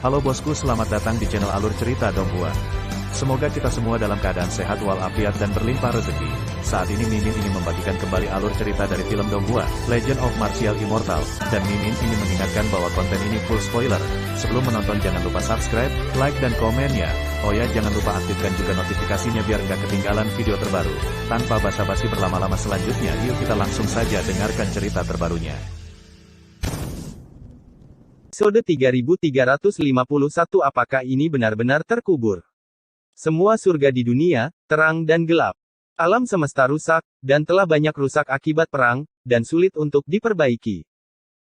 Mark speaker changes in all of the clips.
Speaker 1: Halo bosku, selamat datang di channel Alur Cerita Donghua. Semoga kita semua dalam keadaan sehat walafiat dan berlimpah rezeki. Saat ini Mimin ingin membagikan kembali alur cerita dari film Donghua, Legend of Martial Immortal, dan Mimin ingin mengingatkan bahwa konten ini full spoiler. Sebelum menonton jangan lupa subscribe, like dan komen ya. Oh ya, jangan lupa aktifkan juga notifikasinya biar nggak ketinggalan video terbaru. Tanpa basa-basi berlama-lama selanjutnya, yuk kita langsung saja dengarkan cerita terbarunya.
Speaker 2: Episode 3351. Apakah ini benar-benar terkubur? Semua surga di dunia, terang dan gelap. Alam semesta rusak, dan telah banyak rusak akibat perang, dan sulit untuk diperbaiki.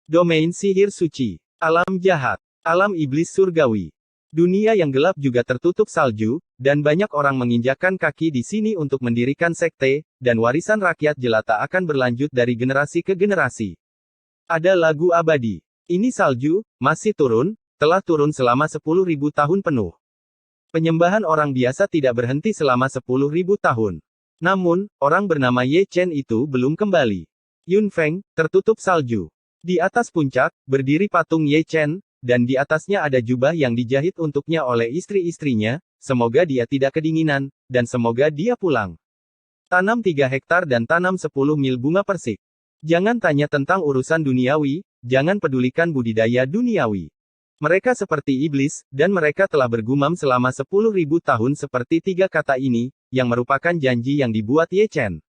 Speaker 2: Domain sihir suci. Alam jahat. Alam iblis surgawi. Dunia yang gelap juga tertutup salju, dan banyak orang menginjakkan kaki di sini untuk mendirikan sekte, dan warisan rakyat jelata akan berlanjut dari generasi ke generasi. Ada lagu abadi. Ini salju, masih turun, telah turun selama 10.000 tahun penuh. Penyembahan orang biasa tidak berhenti selama 10.000 tahun. Namun, orang bernama Ye Chen itu belum kembali. Yun Feng, tertutup salju. Di atas puncak, berdiri patung Ye Chen, dan di atasnya ada jubah yang dijahit untuknya oleh istri-istrinya, semoga dia tidak kedinginan, dan semoga dia pulang. Tanam 3 hektar dan tanam 10 mil bunga persik. Jangan tanya tentang urusan duniawi, jangan pedulikan budidaya duniawi. Mereka seperti iblis, dan mereka telah bergumam selama 10.000 tahun seperti 3 kata ini, yang merupakan janji yang dibuat Ye Chen.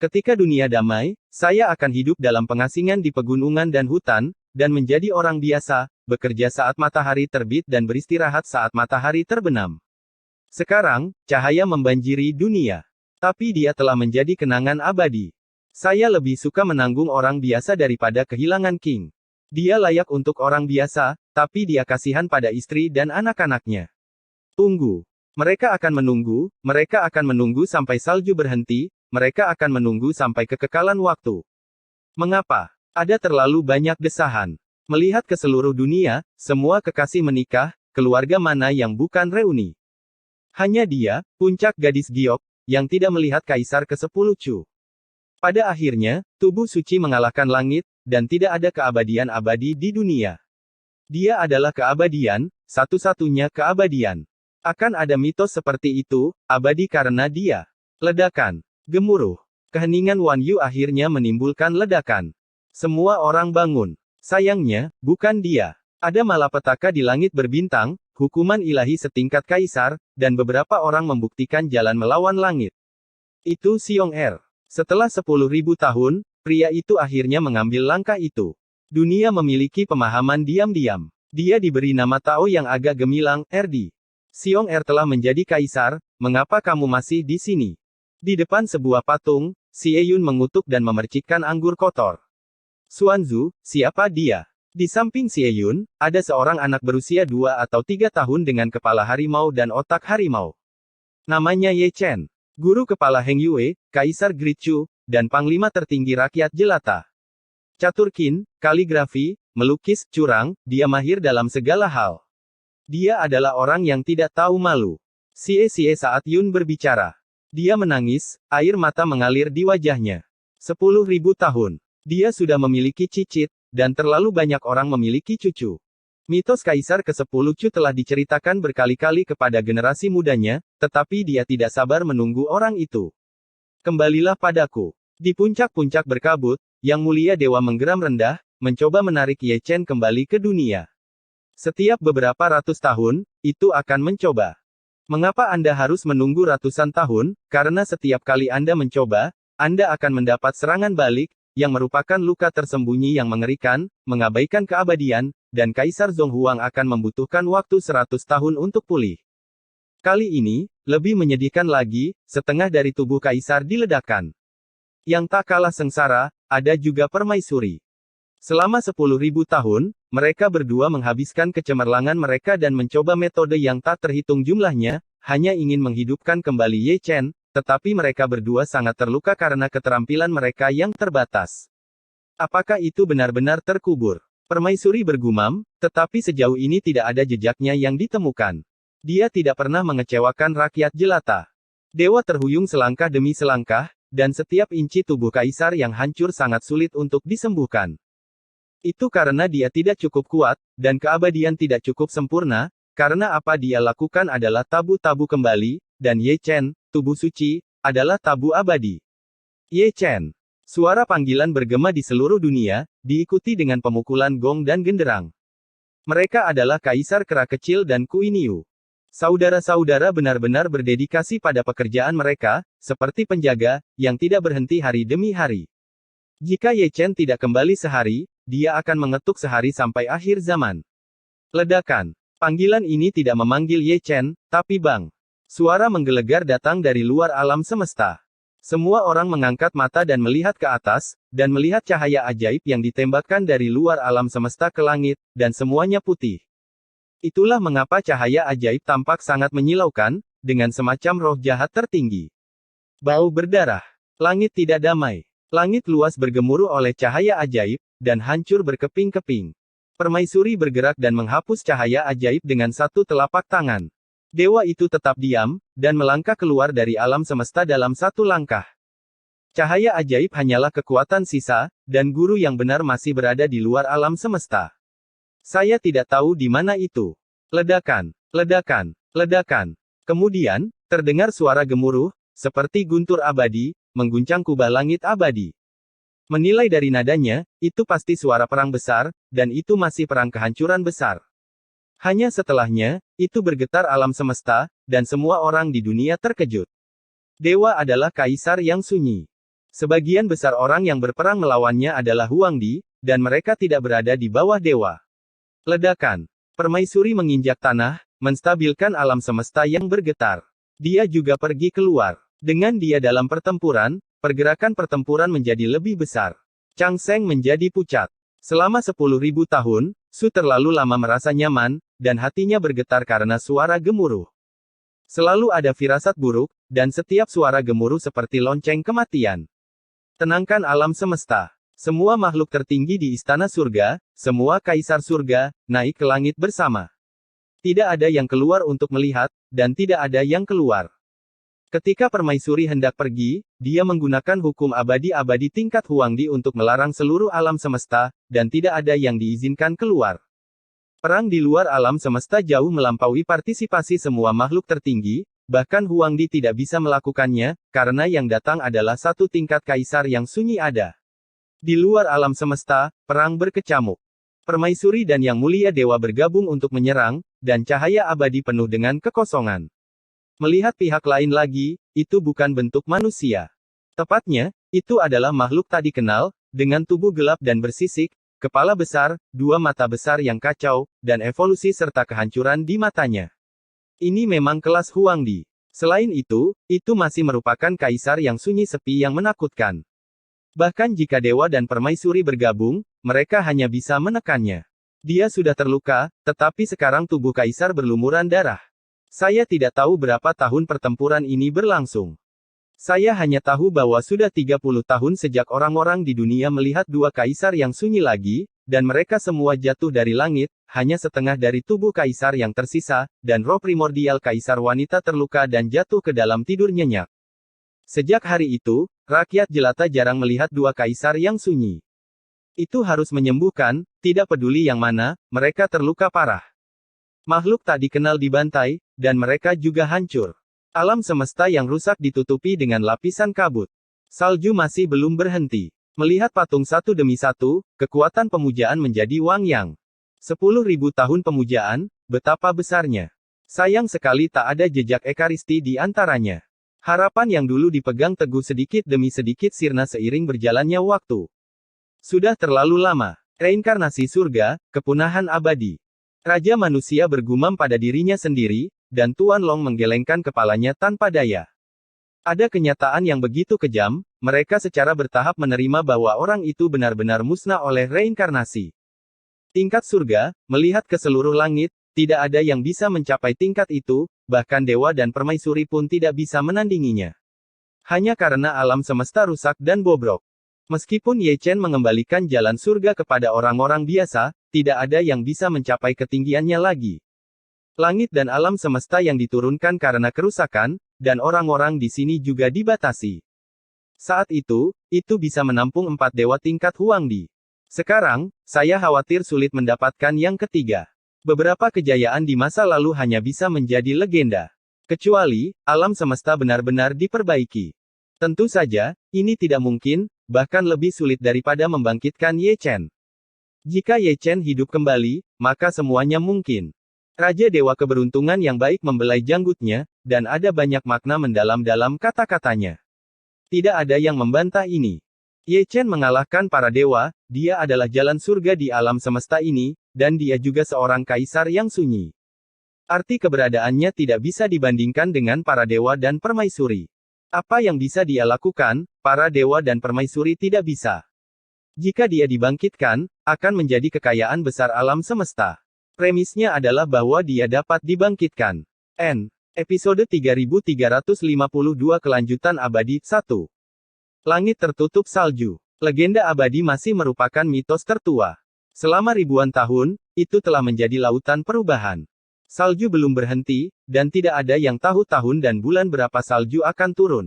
Speaker 2: Ketika dunia damai, saya akan hidup dalam pengasingan di pegunungan dan hutan, dan menjadi orang biasa, bekerja saat matahari terbit dan beristirahat saat matahari terbenam. Sekarang, cahaya membanjiri dunia. Tapi dia telah menjadi kenangan abadi. Saya lebih suka menanggung orang biasa daripada kehilangan King. Dia layak untuk orang biasa, tapi dia kasihan pada istri dan anak-anaknya. Tunggu. Mereka akan menunggu sampai salju berhenti, mereka akan menunggu sampai kekekalan waktu. Mengapa? Ada terlalu banyak desahan. Melihat ke seluruh dunia, semua kekasih menikah, keluarga mana yang bukan reuni? Hanya dia, puncak gadis giok, yang tidak melihat kaisar ke-10 Chu. Pada akhirnya, tubuh suci mengalahkan langit, dan tidak ada keabadian abadi di dunia. Dia adalah keabadian, satu-satunya keabadian. Akan ada mitos seperti itu, abadi karena dia. Ledakan. Gemuruh. Keheningan Wan Yu akhirnya menimbulkan ledakan. Semua orang bangun. Sayangnya, bukan dia. Ada malapetaka di langit berbintang, hukuman ilahi setingkat kaisar, dan beberapa orang membuktikan jalan melawan langit. Itu Xiong Er. Setelah 10.000 tahun, pria itu akhirnya mengambil langkah itu. Dunia memiliki pemahaman diam-diam. Dia diberi nama Tao yang agak gemilang, RD. Xiong Er telah menjadi kaisar, mengapa kamu masih di sini? Di depan sebuah patung, Xie Yun mengutuk dan memercikkan anggur kotor. Xuanzu, siapa dia? Di samping Xie Yun, ada seorang anak berusia 2 atau 3 tahun dengan kepala harimau dan otak harimau. Namanya Ye Chen. Guru kepala Heng Yue, Kaisar Great Chu, dan panglima tertinggi rakyat jelata. Caturkin, kaligrafi, melukis, curang, dia mahir dalam segala hal. Dia adalah orang yang tidak tahu malu. Xie saat Yun berbicara. Dia menangis, air mata mengalir di wajahnya. 10.000 tahun. Dia sudah memiliki cicit, dan terlalu banyak orang memiliki cucu. Mitos Kaisar ke-10 Chu telah diceritakan berkali-kali kepada generasi mudanya, tetapi dia tidak sabar menunggu orang itu. Kembalilah padaku. Di puncak-puncak berkabut, Yang Mulia Dewa menggeram rendah, mencoba menarik Ye Chen kembali ke dunia. Setiap beberapa ratus tahun, itu akan mencoba. Mengapa Anda harus menunggu ratusan tahun? Karena setiap kali Anda mencoba, Anda akan mendapat serangan balik, yang merupakan luka tersembunyi yang mengerikan, mengabaikan keabadian, dan Kaisar Zhonghuang akan membutuhkan waktu 100 tahun untuk pulih. Kali ini, lebih menyedihkan lagi, setengah dari tubuh Kaisar diledakkan. Yang tak kalah sengsara, ada juga permaisuri. Selama 10.000 tahun, mereka berdua menghabiskan kecemerlangan mereka dan mencoba metode yang tak terhitung jumlahnya, hanya ingin menghidupkan kembali Ye Chen, tetapi mereka berdua sangat terluka karena keterampilan mereka yang terbatas. Apakah itu benar-benar terkubur? Permaisuri bergumam, tetapi sejauh ini tidak ada jejaknya yang ditemukan. Dia tidak pernah mengecewakan rakyat jelata. Dewa terhuyung selangkah demi selangkah, dan setiap inci tubuh kaisar yang hancur sangat sulit untuk disembuhkan. Itu karena dia tidak cukup kuat, dan keabadian tidak cukup sempurna, karena apa dia lakukan adalah tabu-tabu kembali, dan Ye Chen, tubuh suci, adalah tabu abadi. Ye Chen. Suara panggilan bergema di seluruh dunia, diikuti dengan pemukulan gong dan genderang. Mereka adalah Kaisar Kera Kecil dan Kuiniu. Saudara-saudara benar-benar berdedikasi pada pekerjaan mereka, seperti penjaga, yang tidak berhenti hari demi hari. Jika Ye Chen tidak kembali sehari, dia akan mengetuk sehari sampai akhir zaman. Ledakan. Panggilan ini tidak memanggil Ye Chen, tapi Bang. Suara menggelegar datang dari luar alam semesta. Semua orang mengangkat mata dan melihat ke atas, dan melihat cahaya ajaib yang ditembakkan dari luar alam semesta ke langit, dan semuanya putih. Itulah mengapa cahaya ajaib tampak sangat menyilaukan, dengan semacam roh jahat tertinggi. Bau berdarah. Langit tidak damai. Langit luas bergemuruh oleh cahaya ajaib, dan hancur berkeping-keping. Permaisuri bergerak dan menghapus cahaya ajaib dengan satu telapak tangan. Dewa itu tetap diam, dan melangkah keluar dari alam semesta dalam satu langkah. Cahaya ajaib hanyalah kekuatan sisa, dan guru yang benar masih berada di luar alam semesta. Saya tidak tahu di mana itu. Ledakan, ledakan, ledakan. Kemudian, terdengar suara gemuruh, seperti guntur abadi, mengguncang kubah langit abadi. Menilai dari nadanya, itu pasti suara perang besar, dan itu masih perang kehancuran besar. Hanya setelahnya, itu bergetar alam semesta, dan semua orang di dunia terkejut. Dewa adalah kaisar yang sunyi. Sebagian besar orang yang berperang melawannya adalah Huangdi, dan mereka tidak berada di bawah dewa. Ledakan. Permaisuri menginjak tanah, menstabilkan alam semesta yang bergetar. Dia juga pergi keluar. Dengan dia dalam pertempuran, pergerakan pertempuran menjadi lebih besar. Chang Seng menjadi pucat. Selama 10.000 tahun, Su terlalu lama merasa nyaman, dan hatinya bergetar karena suara gemuruh. Selalu ada firasat buruk, dan setiap suara gemuruh seperti lonceng kematian. Tenangkan alam semesta. Semua makhluk tertinggi di istana surga, semua kaisar surga, naik ke langit bersama. Tidak ada yang keluar untuk melihat, dan tidak ada yang keluar. Ketika permaisuri hendak pergi, dia menggunakan hukum abadi-abadi tingkat Huangdi untuk melarang seluruh alam semesta, dan tidak ada yang diizinkan keluar. Perang di luar alam semesta jauh melampaui partisipasi semua makhluk tertinggi, bahkan Huangdi tidak bisa melakukannya, karena yang datang adalah satu tingkat kaisar yang sunyi ada. Di luar alam semesta, perang berkecamuk. Permaisuri dan Yang Mulia Dewa bergabung untuk menyerang, dan cahaya abadi penuh dengan kekosongan. Melihat pihak lain lagi, itu bukan bentuk manusia. Tepatnya, itu adalah makhluk tak dikenal, dengan tubuh gelap dan bersisik, kepala besar, dua mata besar yang kacau, dan evolusi serta kehancuran di matanya. Ini memang kelas Huangdi. Selain itu masih merupakan kaisar yang sunyi sepi yang menakutkan. Bahkan jika dewa dan permaisuri bergabung, mereka hanya bisa menekannya. Dia sudah terluka, tetapi sekarang tubuh kaisar berlumuran darah. Saya tidak tahu berapa tahun pertempuran ini berlangsung. Saya hanya tahu bahwa sudah 30 tahun sejak orang-orang di dunia melihat dua kaisar yang sunyi lagi, dan mereka semua jatuh dari langit, hanya setengah dari tubuh kaisar yang tersisa, dan roh primordial kaisar wanita terluka dan jatuh ke dalam tidur nyenyak. Sejak hari itu, rakyat jelata jarang melihat dua kaisar yang sunyi. Itu harus menyembuhkan, tidak peduli yang mana, mereka terluka parah. Makhluk tak dikenal dibantai, dan mereka juga hancur. Alam semesta yang rusak ditutupi dengan lapisan kabut. Salju masih belum berhenti. Melihat patung satu demi satu, kekuatan pemujaan menjadi Wang Yang. 10.000 tahun pemujaan, betapa besarnya. Sayang sekali tak ada jejak ekaristi di antaranya. Harapan yang dulu dipegang teguh sedikit demi sedikit sirna seiring berjalannya waktu. Sudah terlalu lama. Reinkarnasi surga, kepunahan abadi. Raja manusia bergumam pada dirinya sendiri, dan Tuan Long menggelengkan kepalanya tanpa daya. Ada kenyataan yang begitu kejam, mereka secara bertahap menerima bahwa orang itu benar-benar musnah oleh reinkarnasi. Tingkat surga, melihat ke seluruh langit, tidak ada yang bisa mencapai tingkat itu, bahkan dewa dan permaisuri pun tidak bisa menandinginya. Hanya karena alam semesta rusak dan bobrok. Meskipun Ye Chen mengembalikan jalan surga kepada orang-orang biasa, tidak ada yang bisa mencapai ketinggiannya lagi. Langit dan alam semesta yang diturunkan karena kerusakan, dan orang-orang di sini juga dibatasi. Saat itu bisa menampung 4 dewa tingkat Huangdi. Sekarang, saya khawatir sulit mendapatkan yang ketiga. Beberapa kejayaan di masa lalu hanya bisa menjadi legenda. Kecuali, alam semesta benar-benar diperbaiki. Tentu saja, ini tidak mungkin, bahkan lebih sulit daripada membangkitkan Ye Chen. Jika Ye Chen hidup kembali, maka semuanya mungkin. Raja Dewa Keberuntungan yang baik membelai janggutnya, dan ada banyak makna mendalam dalam kata-katanya. Tidak ada yang membantah ini. Ye Chen mengalahkan para dewa, dia adalah jalan surga di alam semesta ini, dan dia juga seorang kaisar yang sunyi. Arti keberadaannya tidak bisa dibandingkan dengan para dewa dan permaisuri. Apa yang bisa dia lakukan, para dewa dan permaisuri tidak bisa. Jika dia dibangkitkan, akan menjadi kekayaan besar alam semesta. Premisnya adalah bahwa dia dapat dibangkitkan. Episode 3352 Kelanjutan Abadi 1. Langit tertutup salju. Legenda abadi masih merupakan mitos tertua. Selama ribuan tahun, itu telah menjadi lautan perubahan. Salju belum berhenti, dan tidak ada yang tahu tahun dan bulan berapa salju akan turun.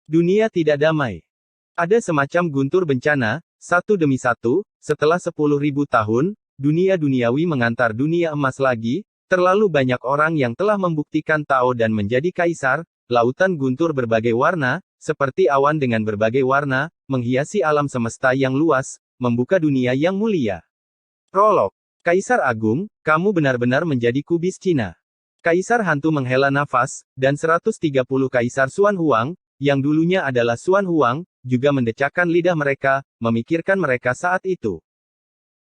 Speaker 2: Dunia tidak damai. Ada semacam guntur bencana, satu demi satu, setelah 10.000 tahun, dunia duniawi mengantar dunia emas lagi, terlalu banyak orang yang telah membuktikan Tao dan menjadi kaisar, lautan guntur berbagai warna, seperti awan dengan berbagai warna, menghiasi alam semesta yang luas, membuka dunia yang mulia. Prolog. Kaisar Agung, kamu benar-benar menjadi kubis Cina. Kaisar Hantu menghela nafas, dan 130 Kaisar Xuan Huang, yang dulunya adalah Xuan Huang, juga mendecakkan lidah mereka, memikirkan mereka saat itu.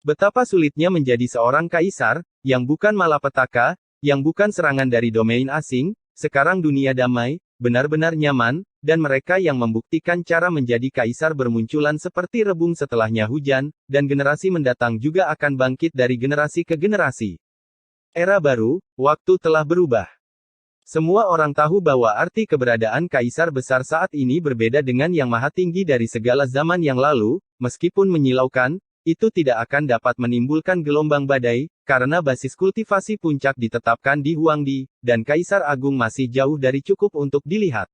Speaker 2: Betapa sulitnya menjadi seorang kaisar, yang bukan malapetaka, yang bukan serangan dari domain asing, sekarang dunia damai, benar-benar nyaman, dan mereka yang membuktikan cara menjadi kaisar bermunculan seperti rebung setelahnya hujan, dan generasi mendatang juga akan bangkit dari generasi ke generasi. Era baru, waktu telah berubah. Semua orang tahu bahwa arti keberadaan kaisar besar saat ini berbeda dengan yang maha tinggi dari segala zaman yang lalu, meskipun menyilaukan, itu tidak akan dapat menimbulkan gelombang badai, karena basis kultivasi puncak ditetapkan di Huangdi, dan Kaisar Agung masih jauh dari cukup untuk dilihat.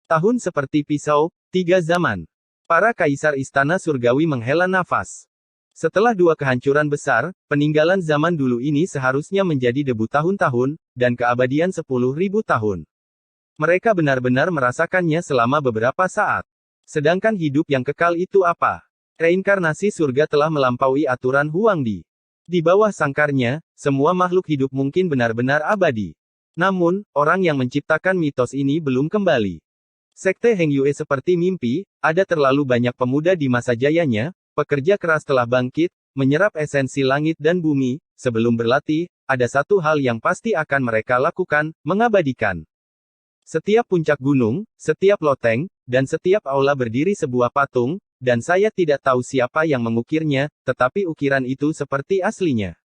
Speaker 2: Tahun seperti pisau, 3 zaman. Para kaisar istana surgawi menghela nafas. Setelah 2 kehancuran besar, peninggalan zaman dulu ini seharusnya menjadi debu tahun-tahun, dan keabadian 10.000 tahun. Mereka benar-benar merasakannya selama beberapa saat. Sedangkan hidup yang kekal itu apa? Reinkarnasi surga telah melampaui aturan Huangdi. Di bawah sangkarnya, semua makhluk hidup mungkin benar-benar abadi. Namun, orang yang menciptakan mitos ini belum kembali. Sekte Heng Yue seperti mimpi, ada terlalu banyak pemuda di masa jayanya, pekerja keras telah bangkit, menyerap esensi langit dan bumi, sebelum berlatih, ada satu hal yang pasti akan mereka lakukan, mengabadikan. Setiap puncak gunung, setiap loteng, dan setiap aula berdiri sebuah patung, dan saya tidak tahu siapa yang mengukirnya, tetapi ukiran itu seperti aslinya.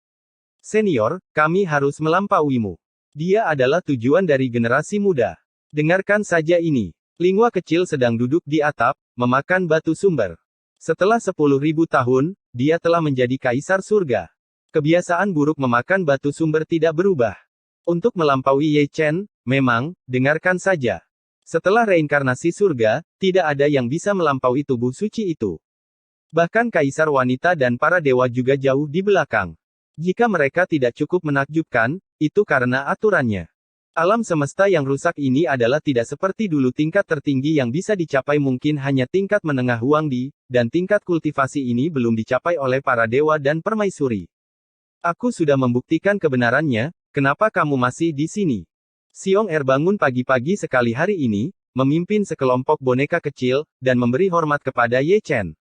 Speaker 2: Senior, kami harus melampauimu. Dia adalah tujuan dari generasi muda. Dengarkan saja ini. Lingua kecil sedang duduk di atap, memakan batu sumber. Setelah 10.000 tahun, dia telah menjadi kaisar surga. Kebiasaan buruk memakan batu sumber tidak berubah. Untuk melampaui Ye Chen, memang, dengarkan saja. Setelah reinkarnasi surga, tidak ada yang bisa melampaui tubuh suci itu. Bahkan kaisar wanita dan para dewa juga jauh di belakang. Jika mereka tidak cukup menakjubkan, itu karena aturannya. Alam semesta yang rusak ini adalah tidak seperti dulu tingkat tertinggi yang bisa dicapai mungkin hanya tingkat menengah Huangdi, dan tingkat kultivasi ini belum dicapai oleh para dewa dan permaisuri. Aku sudah membuktikan kebenarannya, kenapa kamu masih di sini? Xiong Er bangun pagi-pagi sekali hari ini, memimpin sekelompok boneka kecil, dan memberi hormat kepada Ye Chen.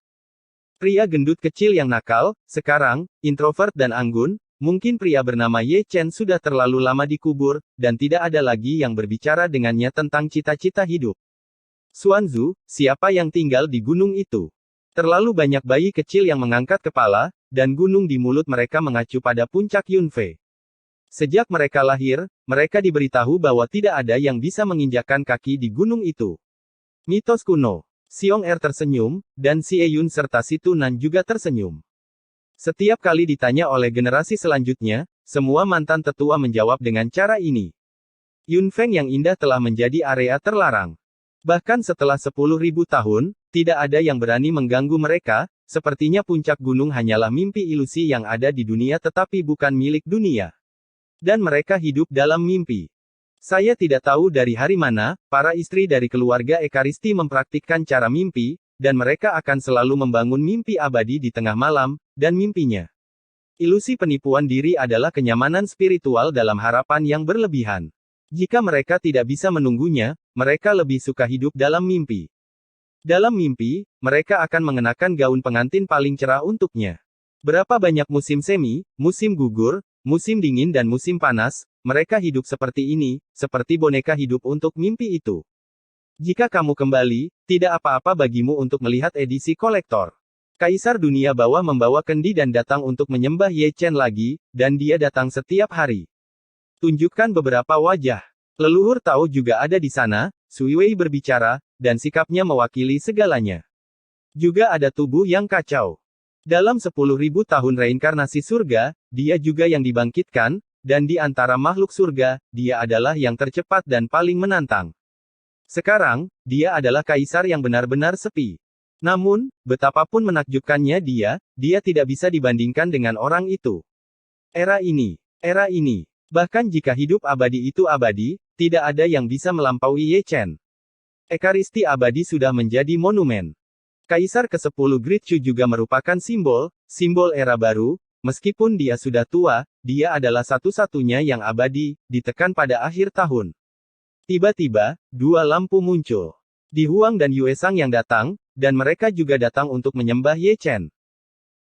Speaker 2: Pria gendut kecil yang nakal, sekarang, introvert dan anggun, mungkin pria bernama Ye Chen sudah terlalu lama dikubur, dan tidak ada lagi yang berbicara dengannya tentang cita-cita hidup. Xuanzu, siapa yang tinggal di gunung itu? Terlalu banyak bayi kecil yang mengangkat kepala, dan gunung di mulut mereka mengacu pada puncak Yunfei. Sejak mereka lahir, mereka diberitahu bahwa tidak ada yang bisa menginjakkan kaki di gunung itu. Mitos kuno. Xiong Er tersenyum, dan Xie Yun serta Si Tunan juga tersenyum. Setiap kali ditanya oleh generasi selanjutnya, semua mantan tetua menjawab dengan cara ini. Yunfeng yang indah telah menjadi area terlarang. Bahkan setelah 10.000 tahun, tidak ada yang berani mengganggu mereka, sepertinya puncak gunung hanyalah mimpi ilusi yang ada di dunia tetapi bukan milik dunia. Dan mereka hidup dalam mimpi. Saya tidak tahu dari hari mana, para istri dari keluarga Ekaristi mempraktikkan cara mimpi, dan mereka akan selalu membangun mimpi abadi di tengah malam, dan mimpinya. Ilusi penipuan diri adalah kenyamanan spiritual dalam harapan yang berlebihan. Jika mereka tidak bisa menunggunya, mereka lebih suka hidup dalam mimpi. Dalam mimpi, mereka akan mengenakan gaun pengantin paling cerah untuknya. Berapa banyak musim semi, musim gugur, musim dingin dan musim panas, mereka hidup seperti ini, seperti boneka hidup untuk mimpi itu. Jika kamu kembali, tidak apa-apa bagimu untuk melihat edisi kolektor. Kaisar dunia bawah membawa kendi dan datang untuk menyembah Ye Chen lagi, dan dia datang setiap hari. Tunjukkan beberapa wajah. Leluhur Tao juga ada di sana, Sui Wei berbicara, dan sikapnya mewakili segalanya. Juga ada tubuh yang kacau. Dalam 10.000 tahun reinkarnasi surga, dia juga yang dibangkitkan, dan di antara makhluk surga, dia adalah yang tercepat dan paling menantang. Sekarang, dia adalah kaisar yang benar-benar sepi. Namun, betapapun menakjubkannya dia tidak bisa dibandingkan dengan orang itu. Era ini, bahkan jika hidup abadi itu abadi, tidak ada yang bisa melampaui Ye Chen. Ekaristi abadi sudah menjadi monumen. Kaisar ke-10 Great Chu juga merupakan simbol era baru, meskipun dia sudah tua, dia adalah satu-satunya yang abadi, ditekan pada akhir tahun. Tiba-tiba, dua lampu muncul. Di Huang dan Yue Sang yang datang, dan mereka juga datang untuk menyembah Ye Chen.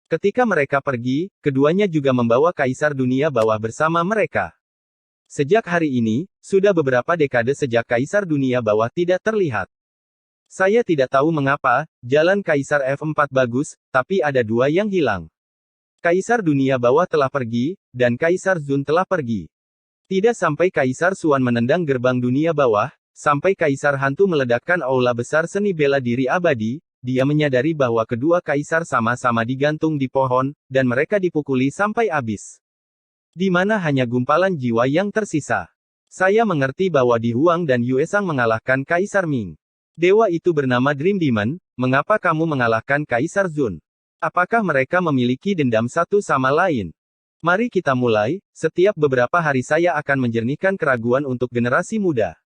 Speaker 2: Ketika mereka pergi, keduanya juga membawa kaisar dunia bawah bersama mereka. Sejak hari ini, sudah beberapa dekade sejak kaisar dunia bawah tidak terlihat. Saya tidak tahu mengapa, jalan kaisar F4 bagus, tapi ada dua yang hilang. Kaisar dunia bawah telah pergi, dan kaisar Zun telah pergi. Tidak sampai kaisar Xuan menendang gerbang dunia bawah, sampai kaisar hantu meledakkan aula besar seni bela diri abadi, dia menyadari bahwa kedua kaisar sama-sama digantung di pohon, dan mereka dipukuli sampai habis. Di mana hanya gumpalan jiwa yang tersisa. Saya mengerti bahwa Di Huang dan Yue Sang mengalahkan Kaisar Ming. Dewa itu bernama Dream Demon, mengapa kamu mengalahkan Kaisar Zun? Apakah mereka memiliki dendam satu sama lain? Mari kita mulai, setiap beberapa hari saya akan menjernihkan keraguan untuk generasi muda.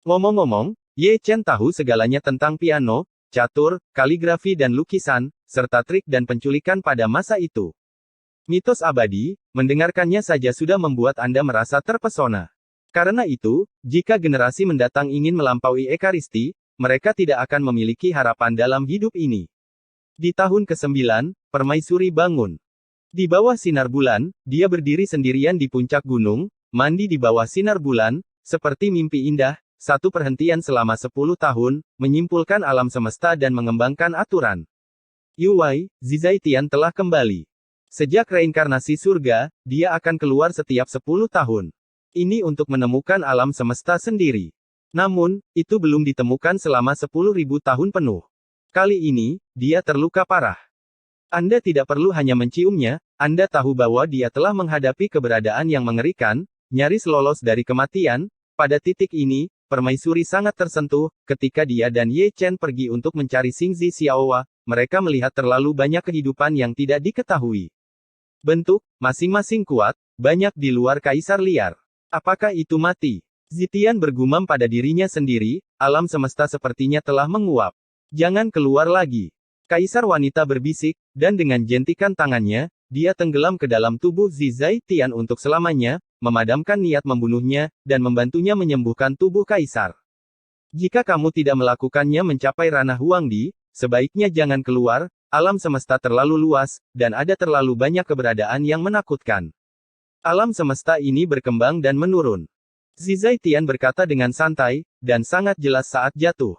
Speaker 2: Ngomong-ngomong, Ye Chen tahu segalanya tentang piano, catur, kaligrafi dan lukisan, serta trik dan penculikan pada masa itu. Mitos abadi, mendengarkannya saja sudah membuat Anda merasa terpesona. Karena itu, jika generasi mendatang ingin melampaui Ekaristi, mereka tidak akan memiliki harapan dalam hidup ini. Di tahun ke-9, Permaisuri bangun. Di bawah sinar bulan, dia berdiri sendirian di puncak gunung, mandi di bawah sinar bulan, seperti mimpi indah. Satu perhentian selama 10 tahun, menyimpulkan alam semesta dan mengembangkan aturan. Yu Wei, Zizai-Tian telah kembali. Sejak reinkarnasi surga, dia akan keluar setiap 10 tahun. Ini untuk menemukan alam semesta sendiri. Namun, itu belum ditemukan selama 10.000 tahun penuh. Kali ini, dia terluka parah. Anda tidak perlu hanya menciumnya, Anda tahu bahwa dia telah menghadapi keberadaan yang mengerikan, nyaris lolos dari kematian. Pada titik ini, Permaisuri sangat tersentuh, ketika dia dan Ye Chen pergi untuk mencari Xingzi Xiaowa, mereka melihat terlalu banyak kehidupan yang tidak diketahui. Bentuk, masing-masing kuat, banyak di luar kaisar liar. Apakah itu mati? Zitian bergumam pada dirinya sendiri, alam semesta sepertinya telah menguap. Jangan keluar lagi. Kaisar wanita berbisik, dan dengan jentikan tangannya, dia tenggelam ke dalam tubuh Zizai-Tian untuk selamanya, memadamkan niat membunuhnya, dan membantunya menyembuhkan tubuh kaisar. Jika kamu tidak melakukannya mencapai ranah Huangdi, sebaiknya jangan keluar, alam semesta terlalu luas, dan ada terlalu banyak keberadaan yang menakutkan. Alam semesta ini berkembang dan menurun. Zizai-Tian berkata dengan santai, dan sangat jelas saat jatuh.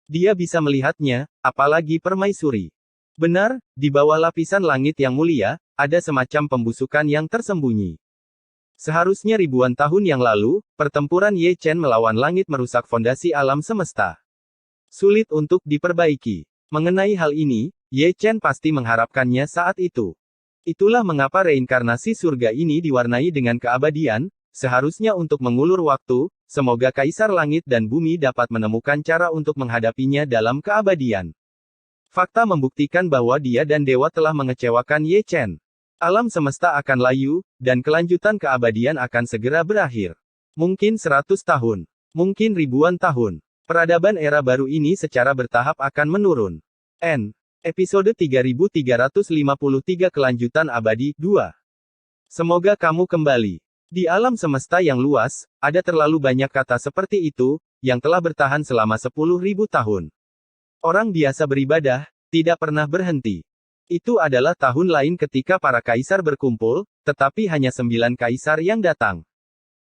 Speaker 2: Dia bisa melihatnya, apalagi permaisuri. Benar, di bawah lapisan langit yang mulia, ada semacam pembusukan yang tersembunyi. Seharusnya ribuan tahun yang lalu, pertempuran Ye Chen melawan langit merusak fondasi alam semesta. Sulit untuk diperbaiki. Mengenai hal ini, Ye Chen pasti mengharapkannya saat itu. Itulah mengapa reinkarnasi surga ini diwarnai dengan keabadian, seharusnya untuk mengulur waktu, semoga Kaisar Langit dan Bumi dapat menemukan cara untuk menghadapinya dalam keabadian. Fakta membuktikan bahwa dia dan dewa telah mengecewakan Ye Chen. Alam semesta akan layu, dan kelanjutan keabadian akan segera berakhir. Mungkin 100 tahun. Mungkin ribuan tahun. Peradaban era baru ini secara bertahap akan menurun. Episode 3353 Kelanjutan Abadi 2. Semoga kamu kembali. Di alam semesta yang luas, ada terlalu banyak kata seperti itu, yang telah bertahan selama 10.000 tahun. Orang biasa beribadah, tidak pernah berhenti. Itu adalah tahun lain ketika para kaisar berkumpul, tetapi hanya 9 kaisar yang datang.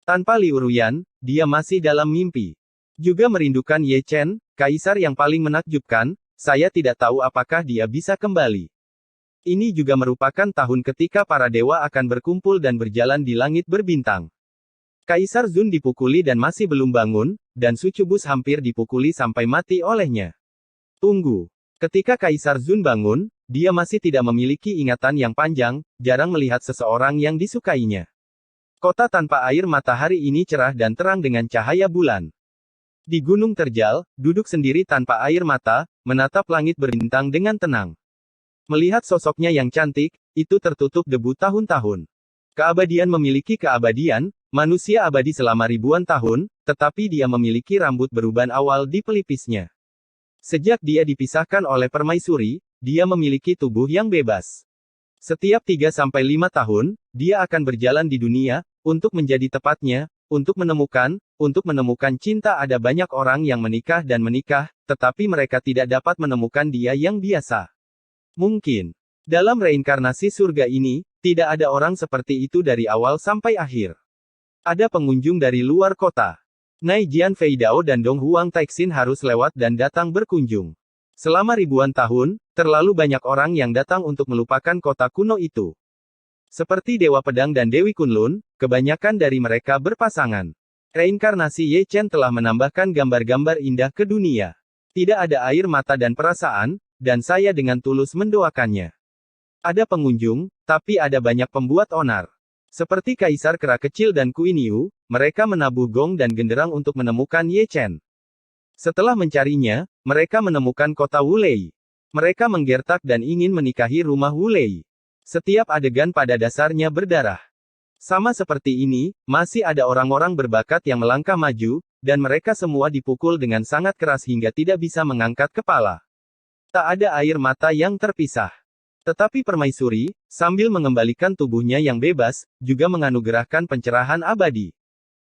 Speaker 2: Tanpa Liu Ruyan, dia masih dalam mimpi. Juga merindukan Ye Chen, kaisar yang paling menakjubkan, saya tidak tahu apakah dia bisa kembali. Ini juga merupakan tahun ketika para dewa akan berkumpul dan berjalan di langit berbintang. Kaisar Zun dipukuli dan masih belum bangun, dan Sucubus hampir dipukuli sampai mati olehnya. Tunggu. Ketika Kaisar Zun bangun, dia masih tidak memiliki ingatan yang panjang, jarang melihat seseorang yang disukainya. Kota tanpa air matahari ini cerah dan terang dengan cahaya bulan. Di gunung terjal, duduk sendiri tanpa air mata, menatap langit berbintang dengan tenang. Melihat sosoknya yang cantik, itu tertutup debu tahun-tahun. Keabadian memiliki keabadian, manusia abadi selama ribuan tahun, tetapi dia memiliki rambut beruban awal di pelipisnya. Sejak dia dipisahkan oleh permaisuri, dia memiliki tubuh yang bebas. Setiap 3-5 tahun, dia akan berjalan di dunia, untuk menjadi tepatnya, untuk menemukan cinta. Ada banyak orang yang menikah dan menikah, tetapi mereka tidak dapat menemukan dia yang biasa. Mungkin, dalam reinkarnasi surga ini, tidak ada orang seperti itu dari awal sampai akhir. Ada pengunjung dari luar kota. Nai Jian Feidao dan Dong Huang Taixin harus lewat dan datang berkunjung. Selama ribuan tahun, terlalu banyak orang yang datang untuk melupakan kota kuno itu. Seperti Dewa Pedang dan Dewi Kunlun, kebanyakan dari mereka berpasangan. Reinkarnasi Ye Chen telah menambahkan gambar-gambar indah ke dunia. Tidak ada air mata dan perasaan, dan saya dengan tulus mendoakannya. Ada pengunjung, tapi ada banyak pembuat onar. Seperti Kaisar Kera Kecil dan Queen Yu, mereka menabuh gong dan genderang untuk menemukan Ye Chen. Setelah mencarinya, mereka menemukan kota Wulei. Mereka menggertak dan ingin menikahi rumah Wulei. Setiap adegan pada dasarnya berdarah. Sama seperti ini, masih ada orang-orang berbakat yang melangkah maju, dan mereka semua dipukul dengan sangat keras hingga tidak bisa mengangkat kepala. Tak ada air mata yang terpisah. Tetapi permaisuri, sambil mengembalikan tubuhnya yang bebas, juga menganugerahkan pencerahan abadi.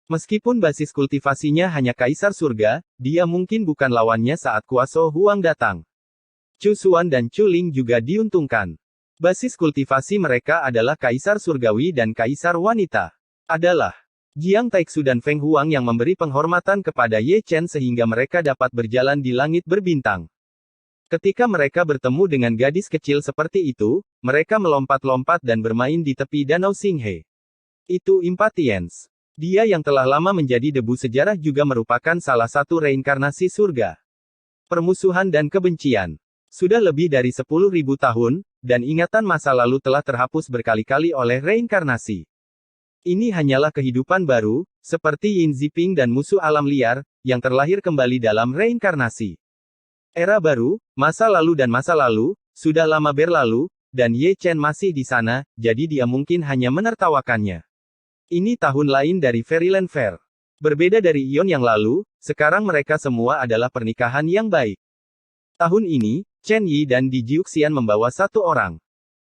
Speaker 2: Meskipun basis kultivasinya hanya kaisar surga, dia mungkin bukan lawannya saat Kuaso Huang datang. Chu Xuan dan Chu Ling juga diuntungkan. Basis kultivasi mereka adalah kaisar surgawi dan kaisar wanita. Adalah Jiang Taixu dan Feng Huang yang memberi penghormatan kepada Ye Chen sehingga mereka dapat berjalan di langit berbintang. Ketika mereka bertemu dengan gadis kecil seperti itu, mereka melompat-lompat dan bermain di tepi danau Xinghe. Itu Impatience. Dia yang telah lama menjadi debu sejarah juga merupakan salah satu reinkarnasi surga. Permusuhan dan kebencian. Sudah lebih dari 10.000 tahun, dan ingatan masa lalu telah terhapus berkali-kali oleh reinkarnasi. Ini hanyalah kehidupan baru, seperti Yin Ziping dan musuh alam liar, yang terlahir kembali dalam reinkarnasi. Era baru, masa lalu, sudah lama berlalu, dan Ye Chen masih di sana, jadi dia mungkin hanya menertawakannya. Ini tahun lain dari Fairyland Fair. Berbeda dari Ion yang lalu, sekarang mereka semua adalah pernikahan yang baik. Tahun ini, Chen Yi dan Di Jiuxian membawa satu orang.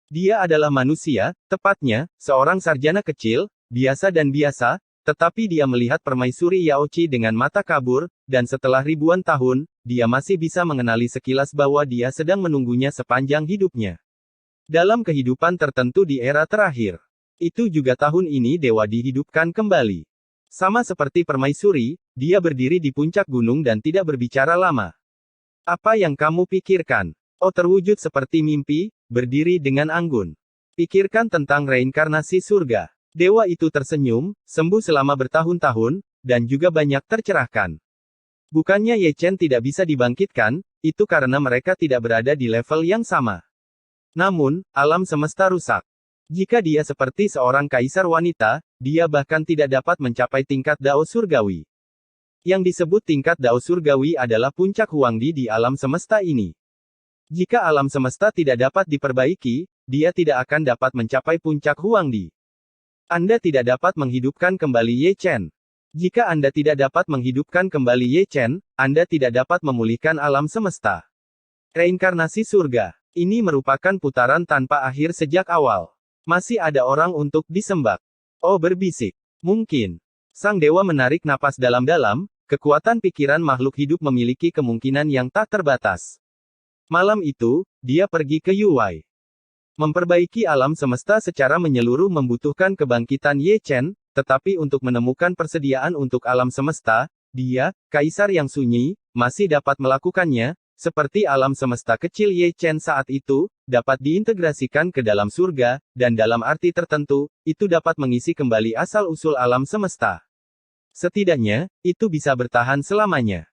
Speaker 2: Dia adalah manusia, tepatnya, seorang sarjana kecil, biasa dan biasa, tetapi dia melihat permaisuri Yaoqi dengan mata kabur, dan setelah ribuan tahun, dia masih bisa mengenali sekilas bahwa dia sedang menunggunya sepanjang hidupnya. Dalam kehidupan tertentu di era terakhir. Itu juga tahun ini dewa dihidupkan kembali. Sama seperti permaisuri, dia berdiri di puncak gunung dan tidak berbicara lama. Apa yang kamu pikirkan? Oh, terwujud seperti mimpi, berdiri dengan anggun. Pikirkan tentang reinkarnasi surga. Dewa itu tersenyum, sembuh selama bertahun-tahun, dan juga banyak tercerahkan. Bukannya Ye Chen tidak bisa dibangkitkan, itu karena mereka tidak berada di level yang sama. Namun, alam semesta rusak. Jika dia seperti seorang kaisar wanita, dia bahkan tidak dapat mencapai tingkat Dao Surgawi. Yang disebut tingkat Dao Surgawi adalah puncak Huangdi di alam semesta ini. Jika alam semesta tidak dapat diperbaiki, dia tidak akan dapat mencapai puncak Huangdi. Anda tidak dapat menghidupkan kembali Ye Chen. Jika Anda tidak dapat menghidupkan kembali Ye Chen, Anda tidak dapat memulihkan alam semesta. Reinkarnasi surga. Ini merupakan putaran tanpa akhir sejak awal. Masih ada orang untuk disembah. Oh berbisik. Mungkin. Sang dewa menarik napas dalam-dalam, kekuatan pikiran makhluk hidup memiliki kemungkinan yang tak terbatas. Malam itu, dia pergi ke Yuwai. Memperbaiki alam semesta secara menyeluruh membutuhkan kebangkitan Ye Chen, tetapi untuk menemukan persediaan untuk alam semesta, dia, kaisar yang sunyi, masih dapat melakukannya, seperti alam semesta kecil Ye Chen saat itu, dapat diintegrasikan ke dalam surga, dan dalam arti tertentu, itu dapat mengisi kembali asal-usul alam semesta. Setidaknya, itu bisa bertahan selamanya.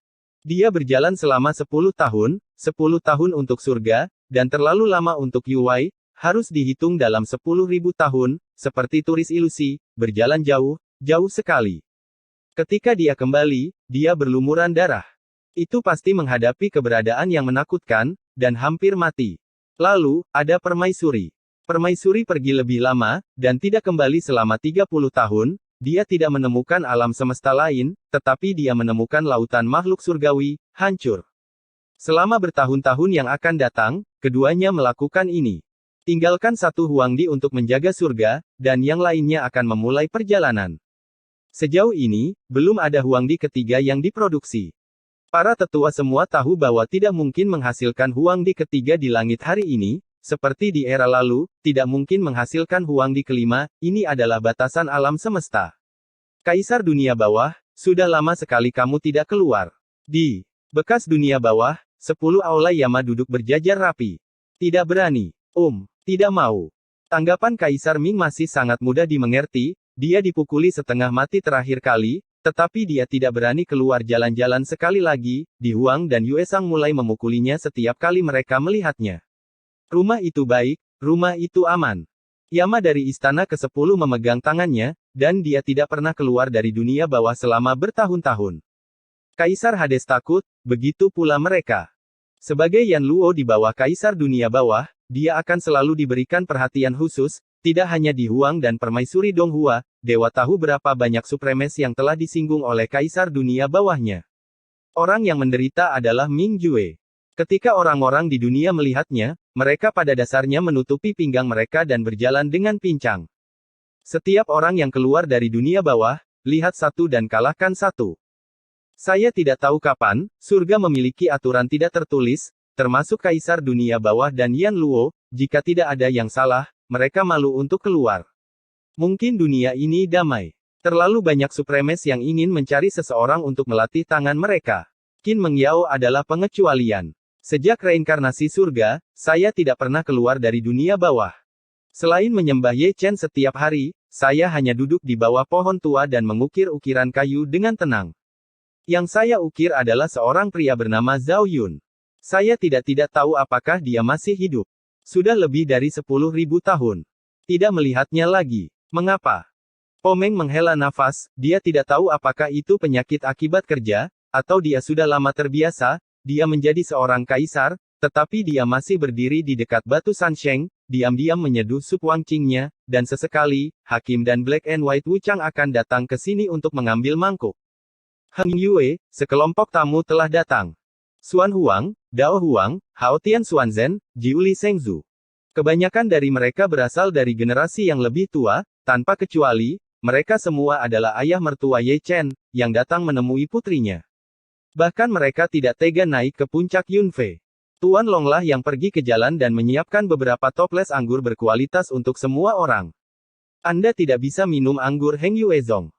Speaker 2: Dia berjalan selama 10 tahun, 10 tahun untuk surga, dan terlalu lama untuk Yuwai, harus dihitung dalam 10.000 tahun, seperti turis ilusi, berjalan jauh, jauh sekali. Ketika dia kembali, dia berlumuran darah. Itu pasti menghadapi keberadaan yang menakutkan, dan hampir mati. Lalu, ada permaisuri. Permaisuri pergi lebih lama, dan tidak kembali selama 30 tahun, dia tidak menemukan alam semesta lain, tetapi dia menemukan lautan makhluk surgawi, hancur. Selama bertahun-tahun yang akan datang, keduanya melakukan ini. Tinggalkan satu Huangdi untuk menjaga surga, dan yang lainnya akan memulai perjalanan. Sejauh ini, belum ada Huangdi ketiga yang diproduksi. Para tetua semua tahu bahwa tidak mungkin menghasilkan Huangdi ketiga di langit hari ini, seperti di era lalu, tidak mungkin menghasilkan Huangdi kelima, ini adalah batasan alam semesta. Kaisar dunia bawah, sudah lama sekali kamu tidak keluar. Di bekas dunia bawah, 10 aula Yama duduk berjajar rapi. Tidak berani. Tidak mau. Tanggapan Kaisar Ming masih sangat mudah dimengerti, dia dipukuli setengah mati terakhir kali, tetapi dia tidak berani keluar jalan-jalan sekali lagi, di Huang dan Yuesang mulai memukulinya setiap kali mereka melihatnya. Rumah itu baik, rumah itu aman. Yama dari istana ke-10 memegang tangannya, dan dia tidak pernah keluar dari dunia bawah selama bertahun-tahun. Kaisar Hades takut, begitu pula mereka. Sebagai Yan Luo di bawah Kaisar dunia bawah, dia akan selalu diberikan perhatian khusus, tidak hanya di Huang dan Permaisuri Donghua, dewa tahu berapa banyak supremes yang telah disinggung oleh Kaisar dunia bawahnya. Orang yang menderita adalah Ming Jue. Ketika orang-orang di dunia melihatnya, mereka pada dasarnya menutupi pinggang mereka dan berjalan dengan pincang. Setiap orang yang keluar dari dunia bawah, lihat satu dan kalahkan satu. Saya tidak tahu kapan, surga memiliki aturan tidak tertulis, termasuk Kaisar dunia bawah dan Yan Luo, jika tidak ada yang salah, mereka malu untuk keluar. Mungkin dunia ini damai. Terlalu banyak supremes yang ingin mencari seseorang untuk melatih tangan mereka. Qin Mengyao adalah pengecualian. Sejak reinkarnasi surga, saya tidak pernah keluar dari dunia bawah. Selain menyembah Ye Chen setiap hari, saya hanya duduk di bawah pohon tua dan mengukir ukiran kayu dengan tenang. Yang saya ukir adalah seorang pria bernama Zhao Yun. Saya tidak tahu apakah dia masih hidup. Sudah lebih dari 10.000 tahun. Tidak melihatnya lagi. Mengapa? Pomeng menghela nafas, dia tidak tahu apakah itu penyakit akibat kerja, atau dia sudah lama terbiasa, dia menjadi seorang kaisar, tetapi dia masih berdiri di dekat batu Sansheng, diam-diam menyeduh sup wangqingnya, dan sesekali, Hakim dan Black and White Wuchang akan datang ke sini untuk mengambil mangkuk. Heng Yue, sekelompok tamu telah datang. Xuan Huang, Dao Huang, Hao Tian Xuanzhen, Jiuli Shengzu. Kebanyakan dari mereka berasal dari generasi yang lebih tua, tanpa kecuali, mereka semua adalah ayah mertua Ye Chen, yang datang menemui putrinya. Bahkan mereka tidak tega naik ke puncak Yunfei. Tuan Longlah yang pergi ke jalan dan menyiapkan beberapa toples anggur berkualitas untuk semua orang. Anda tidak bisa minum anggur Heng Yuezong.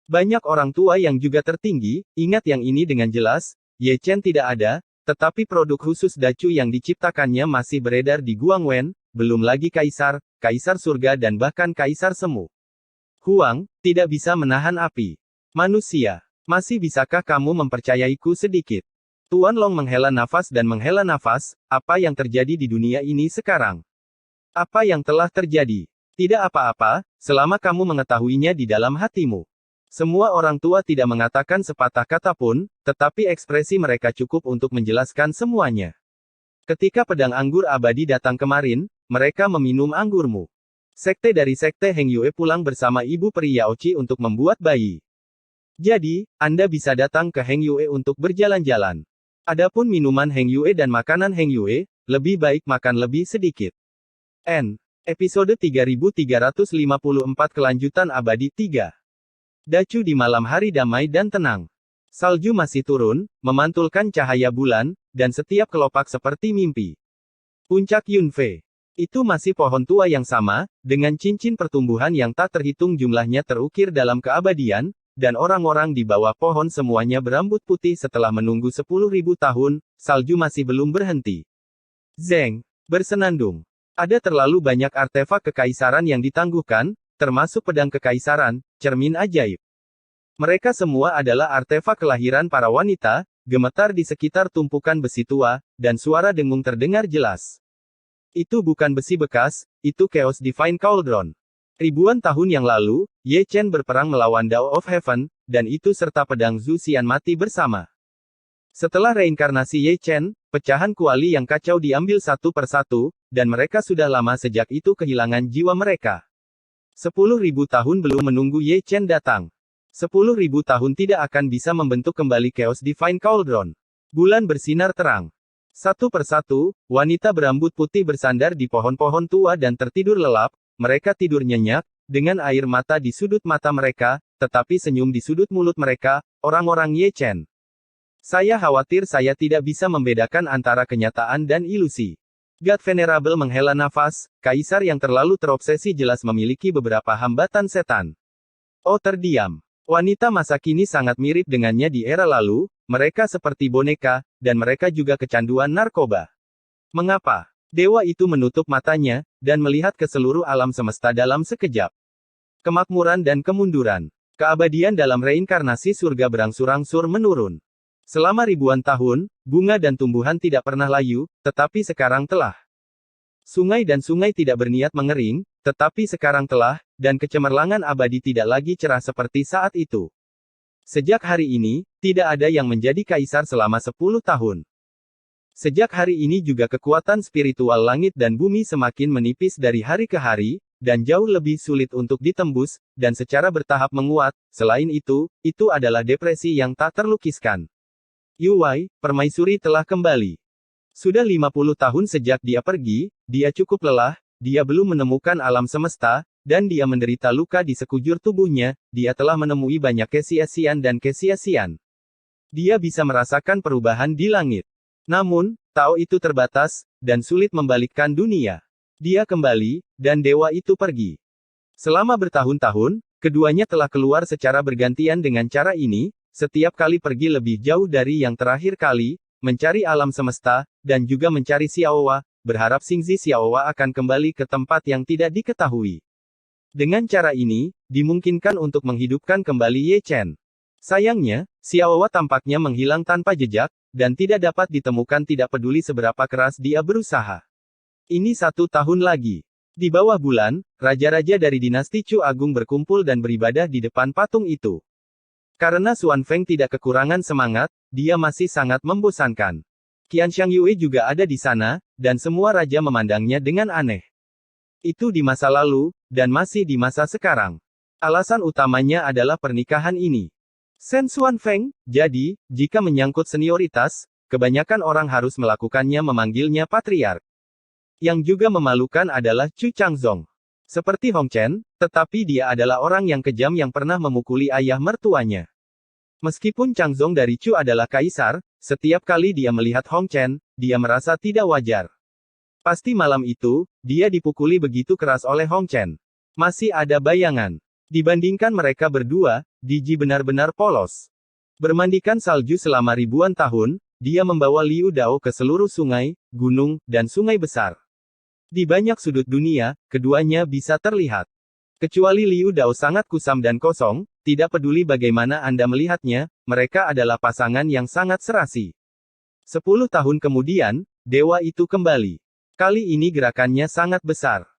Speaker 2: Banyak orang tua yang juga tertinggi, ingat yang ini dengan jelas, Ye Chen tidak ada, tetapi produk khusus Dacu yang diciptakannya masih beredar di Guangwen, belum lagi kaisar, kaisar surga dan bahkan kaisar semu. Huang, tidak bisa menahan api. Manusia, masih bisakah kamu mempercayaiku sedikit? Tuan Long menghela nafas dan menghela nafas, apa yang terjadi di dunia ini sekarang? Apa yang telah terjadi? Tidak apa-apa, selama kamu mengetahuinya di dalam hatimu. Semua orang tua tidak mengatakan sepatah kata pun, tetapi ekspresi mereka cukup untuk menjelaskan semuanya. Ketika pedang anggur abadi datang kemarin, mereka meminum anggurmu. Sekte dari Sekte Heng Yue pulang bersama Ibu Peri Yaochi untuk membuat bayi. Jadi, Anda bisa datang ke Heng Yue untuk berjalan-jalan. Adapun minuman Heng Yue dan makanan Heng Yue, lebih baik makan lebih sedikit. Episode 3354 Kelanjutan Abadi 3. Dacu di malam hari damai dan tenang. Salju masih turun, memantulkan cahaya bulan, dan setiap kelopak seperti mimpi. Puncak Yunfei. Itu masih pohon tua yang sama, dengan cincin pertumbuhan yang tak terhitung jumlahnya terukir dalam keabadian, dan orang-orang di bawah pohon semuanya berambut putih setelah menunggu 10.000 tahun, salju masih belum berhenti. Zeng. Bersenandung. Ada terlalu banyak artefak kekaisaran yang ditangguhkan, termasuk pedang kekaisaran, cermin ajaib. Mereka semua adalah artefak kelahiran para wanita, gemetar di sekitar tumpukan besi tua, dan suara dengung terdengar jelas. Itu bukan besi bekas, itu Chaos Divine Cauldron. Ribuan tahun yang lalu, Ye Chen berperang melawan Dao of Heaven, dan itu serta pedang Zhu Xian mati bersama. Setelah reinkarnasi Ye Chen, pecahan kuali yang kacau diambil satu persatu, dan mereka sudah lama sejak itu kehilangan jiwa mereka. 10.000 tahun belum menunggu Ye Chen datang. 10.000 tahun tidak akan bisa membentuk kembali Chaos Divine Cauldron. Bulan bersinar terang. Satu persatu, wanita berambut putih bersandar di pohon-pohon tua dan tertidur lelap, mereka tidur nyenyak, dengan air mata di sudut mata mereka, tetapi senyum di sudut mulut mereka, orang-orang Ye Chen. Saya khawatir saya tidak bisa membedakan antara kenyataan dan ilusi. God Venerable menghela nafas, kaisar yang terlalu terobsesi jelas memiliki beberapa hambatan setan. Oh terdiam. Wanita masa kini sangat mirip dengannya di era lalu, mereka seperti boneka, dan mereka juga kecanduan narkoba. Mengapa? Dewa itu menutup matanya, dan melihat ke seluruh alam semesta dalam sekejap. Kemakmuran dan kemunduran. Keabadian dalam reinkarnasi surga berangsur-angsur menurun. Selama ribuan tahun, bunga dan tumbuhan tidak pernah layu, tetapi sekarang telah. Sungai dan sungai tidak berniat mengering, tetapi sekarang telah, dan kecemerlangan abadi tidak lagi cerah seperti saat itu. Sejak hari ini, tidak ada yang menjadi kaisar selama 10 tahun. Sejak hari ini juga kekuatan spiritual langit dan bumi semakin menipis dari hari ke hari, dan jauh lebih sulit untuk ditembus, dan secara bertahap menguat. Selain itu adalah depresi yang tak terlukiskan. Yuwai, permaisuri telah kembali. Sudah 50 tahun sejak dia pergi, dia cukup lelah, dia belum menemukan alam semesta, dan dia menderita luka di sekujur tubuhnya, dia telah menemui banyak kesia-sian dan kesia-sian. Dia bisa merasakan perubahan di langit. Namun, Tao itu terbatas, dan sulit membalikkan dunia. Dia kembali, dan dewa itu pergi. Selama bertahun-tahun, keduanya telah keluar secara bergantian dengan cara ini, setiap kali pergi lebih jauh dari yang terakhir kali, mencari alam semesta, dan juga mencari Xiaowa, berharap Xingzi Xiaowa akan kembali ke tempat yang tidak diketahui. Dengan cara ini, dimungkinkan untuk menghidupkan kembali Ye Chen. Sayangnya, Xiaowa tampaknya menghilang tanpa jejak, dan tidak dapat ditemukan tidak peduli seberapa keras dia berusaha. Ini 1 tahun lagi. Di bawah bulan, raja-raja dari dinasti Chu Agung berkumpul dan beribadah di depan patung itu. Karena Xuan Feng tidak kekurangan semangat, dia masih sangat membosankan. Qianxiang Yue juga ada di sana, dan semua raja memandangnya dengan aneh. Itu di masa lalu, dan masih di masa sekarang. Alasan utamanya adalah pernikahan ini. Shen Xuan Feng, jadi, jika menyangkut senioritas, kebanyakan orang harus melakukannya memanggilnya patriark. Yang juga memalukan adalah Chu Changzong. Seperti Hong Chen, tetapi dia adalah orang yang kejam yang pernah memukuli ayah mertuanya. Meskipun Changzong dari Chu adalah kaisar, setiap kali dia melihat Hong Chen, dia merasa tidak wajar. Pasti malam itu, dia dipukuli begitu keras oleh Hong Chen. Masih ada bayangan. Dibandingkan mereka berdua, Diji benar-benar polos. Bermandikan salju selama ribuan tahun, dia membawa Liu Dao ke seluruh sungai, gunung, dan sungai besar. Di banyak sudut dunia, keduanya bisa terlihat. Kecuali Liu Dao sangat kusam dan kosong, tidak peduli bagaimana Anda melihatnya, mereka adalah pasangan yang sangat serasi. 10 tahun kemudian, dewa itu kembali. Kali ini gerakannya sangat besar.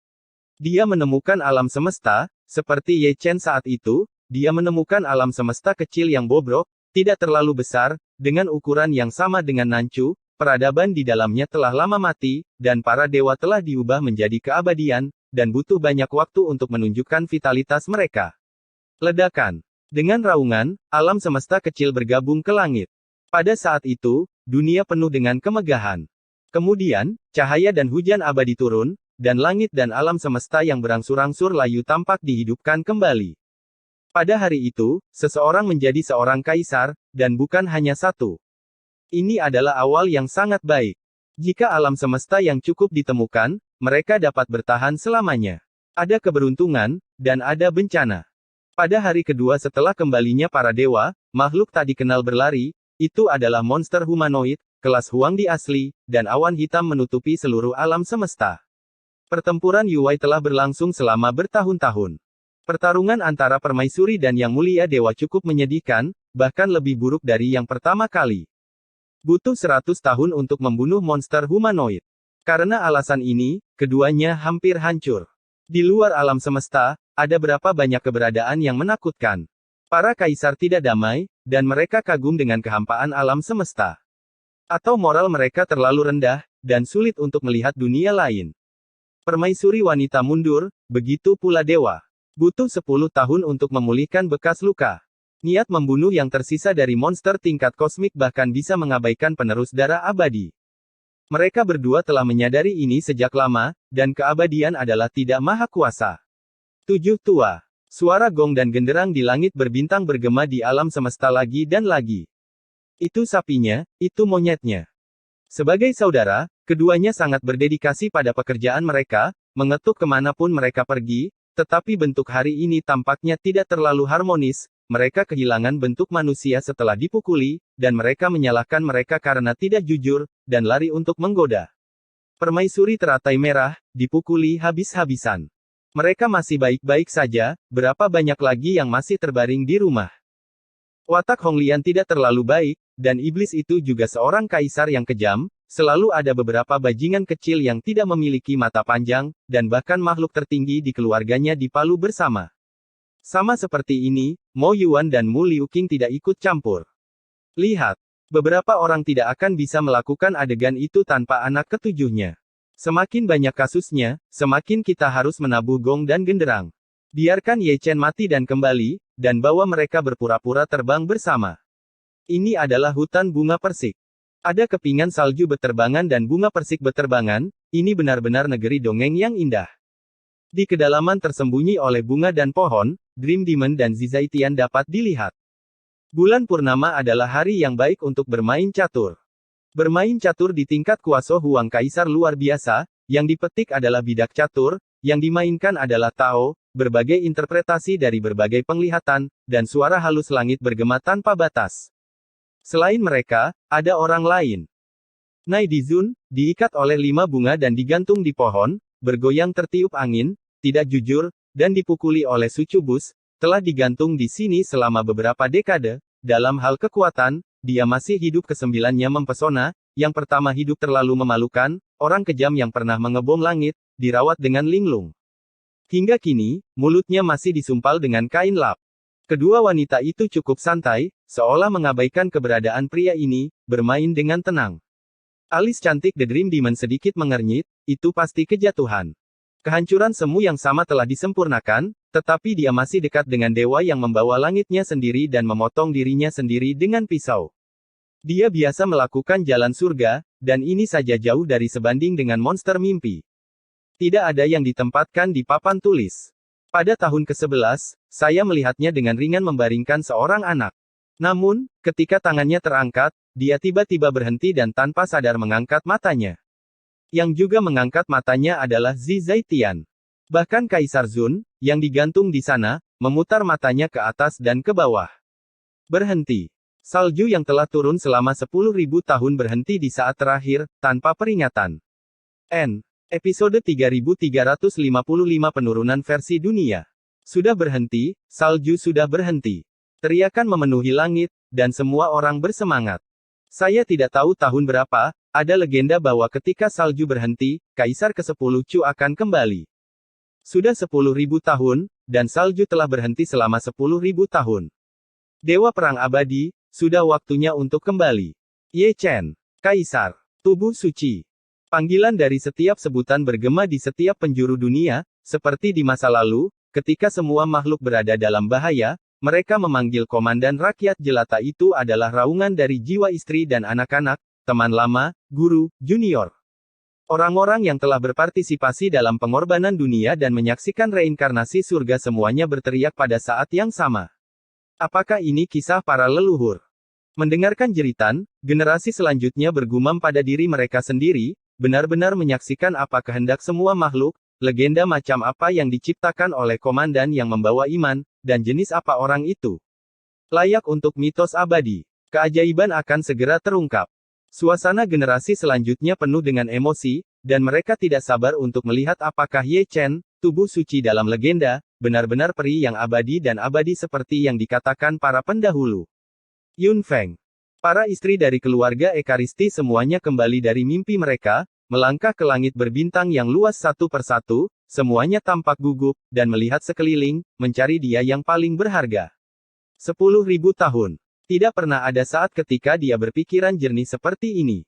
Speaker 2: Dia menemukan alam semesta, seperti Ye Chen saat itu, dia menemukan alam semesta kecil yang bobrok, tidak terlalu besar, dengan ukuran yang sama dengan Nanchu, peradaban di dalamnya telah lama mati, dan para dewa telah diubah menjadi keabadian, dan butuh banyak waktu untuk menunjukkan vitalitas mereka. Ledakan. Dengan raungan, alam semesta kecil bergabung ke langit. Pada saat itu, dunia penuh dengan kemegahan. Kemudian, cahaya dan hujan abadi turun, dan langit dan alam semesta yang berangsur-angsur layu tampak dihidupkan kembali. Pada hari itu, seseorang menjadi seorang kaisar, dan bukan hanya satu. Ini adalah awal yang sangat baik. Jika alam semesta yang cukup ditemukan, mereka dapat bertahan selamanya. Ada keberuntungan, dan ada bencana. Pada hari kedua setelah kembalinya para dewa, makhluk tak dikenal berlari, itu adalah monster humanoid, kelas Huangdi asli, dan awan hitam menutupi seluruh alam semesta. Pertempuran Yuwai telah berlangsung selama bertahun-tahun. Pertarungan antara permaisuri dan yang mulia dewa cukup menyedihkan, bahkan lebih buruk dari yang pertama kali. Butuh 100 tahun untuk membunuh monster humanoid. Karena alasan ini, keduanya hampir hancur. Di luar alam semesta, ada berapa banyak keberadaan yang menakutkan. Para kaisar tidak damai, dan mereka kagum dengan kehampaan alam semesta. Atau moral mereka terlalu rendah, dan sulit untuk melihat dunia lain. Permaisuri wanita mundur, begitu pula dewa. Butuh 10 tahun untuk memulihkan bekas luka. Niat membunuh yang tersisa dari monster tingkat kosmik bahkan bisa mengabaikan penerus darah abadi. Mereka berdua telah menyadari ini sejak lama, dan keabadian adalah tidak maha kuasa. 7 tua. Suara gong dan genderang di langit berbintang bergema di alam semesta lagi dan lagi. Itu sapinya, itu monyetnya. Sebagai saudara, keduanya sangat berdedikasi pada pekerjaan mereka, mengetuk kemanapun mereka pergi, tetapi bentuk hari ini tampaknya tidak terlalu harmonis. Mereka kehilangan bentuk manusia setelah dipukuli, dan mereka menyalahkan mereka karena tidak jujur, dan lari untuk menggoda. Permaisuri teratai merah, dipukuli habis-habisan. Mereka masih baik-baik saja, berapa banyak lagi yang masih terbaring di rumah. Watak Honglian tidak terlalu baik, dan iblis itu juga seorang kaisar yang kejam, selalu ada beberapa bajingan kecil yang tidak memiliki mata panjang, dan bahkan makhluk tertinggi di keluarganya dipalu bersama. Sama seperti ini, Mo Yuan dan Mu Liuqing tidak ikut campur. Lihat, beberapa orang tidak akan bisa melakukan adegan itu tanpa anak ketujuhnya. Semakin banyak kasusnya, semakin kita harus menabuh gong dan genderang. Biarkan Ye Chen mati dan kembali, dan bawa mereka berpura-pura terbang bersama. Ini adalah hutan bunga persik. Ada kepingan salju beterbangan dan bunga persik beterbangan, ini benar-benar negeri dongeng yang indah. Di kedalaman tersembunyi oleh bunga dan pohon, Dream Demon dan Zizaitian dapat dilihat. Bulan purnama adalah hari yang baik untuk bermain catur. Bermain catur di tingkat kuasa Huang Kaisar luar biasa, yang dipetik adalah bidak catur, yang dimainkan adalah Tao, berbagai interpretasi dari berbagai penglihatan, dan suara halus langit bergema tanpa batas. Selain mereka, ada orang lain. Nai Dizun, diikat oleh 5 bunga dan digantung di pohon, bergoyang tertiup angin, tidak jujur, dan dipukuli oleh Sucubus, telah digantung di sini selama beberapa dekade. Dalam hal kekuatan, dia masih hidup kesembilannya mempesona, yang pertama hidup terlalu memalukan, orang kejam yang pernah mengebom langit, dirawat dengan linglung. Hingga kini, mulutnya masih disumpal dengan kain lap. Kedua wanita itu cukup santai, seolah mengabaikan keberadaan pria ini, bermain dengan tenang. Alis cantik The Dream Demon sedikit mengernyit, itu pasti kejatuhan. Kehancuran semu yang sama telah disempurnakan, tetapi dia masih dekat dengan dewa yang membawa langitnya sendiri dan memotong dirinya sendiri dengan pisau. Dia biasa melakukan jalan surga, dan ini saja jauh dari sebanding dengan monster mimpi. Tidak ada yang ditempatkan di papan tulis. Pada tahun ke-11, saya melihatnya dengan ringan membaringkan seorang anak. Namun, ketika tangannya terangkat, dia tiba-tiba berhenti dan tanpa sadar mengangkat matanya. Yang juga mengangkat matanya adalah Zizaitian. Bahkan Kaisar Zun, yang digantung di sana, memutar matanya ke atas dan ke bawah. Berhenti. Salju yang telah turun selama 10.000 tahun berhenti di saat terakhir, tanpa peringatan. Episode 3355 Penurunan versi dunia. Sudah berhenti, salju sudah berhenti. Teriakan memenuhi langit, dan semua orang bersemangat. Saya tidak tahu tahun berapa, ada legenda bahwa ketika salju berhenti, Kaisar ke-10 Chu akan kembali. Sudah 10.000 tahun, dan salju telah berhenti selama 10.000 tahun. Dewa Perang Abadi, sudah waktunya untuk kembali. Ye Chen, Kaisar. Tubuh suci. Panggilan dari setiap sebutan bergema di setiap penjuru dunia, seperti di masa lalu, ketika semua makhluk berada dalam bahaya, mereka memanggil komandan rakyat jelata itu adalah raungan dari jiwa istri dan anak-anak, teman lama, guru, junior. Orang-orang yang telah berpartisipasi dalam pengorbanan dunia dan menyaksikan reinkarnasi surga semuanya berteriak pada saat yang sama. Apakah ini kisah para leluhur? Mendengarkan jeritan, generasi selanjutnya bergumam pada diri mereka sendiri, benar-benar menyaksikan apa kehendak semua makhluk, legenda macam apa yang diciptakan oleh komandan yang membawa iman, dan jenis apa orang itu. Layak untuk mitos abadi. Keajaiban akan segera terungkap. Suasana generasi selanjutnya penuh dengan emosi, dan mereka tidak sabar untuk melihat apakah Ye Chen, tubuh suci dalam legenda, benar-benar peri yang abadi dan abadi seperti yang dikatakan para pendahulu. Yun Feng. Para istri dari keluarga Ekaristi semuanya kembali dari mimpi mereka, melangkah ke langit berbintang yang luas satu persatu, semuanya tampak gugup, dan melihat sekeliling, mencari dia yang paling berharga. 10.000 tahun. Tidak pernah ada saat ketika dia berpikiran jernih seperti ini.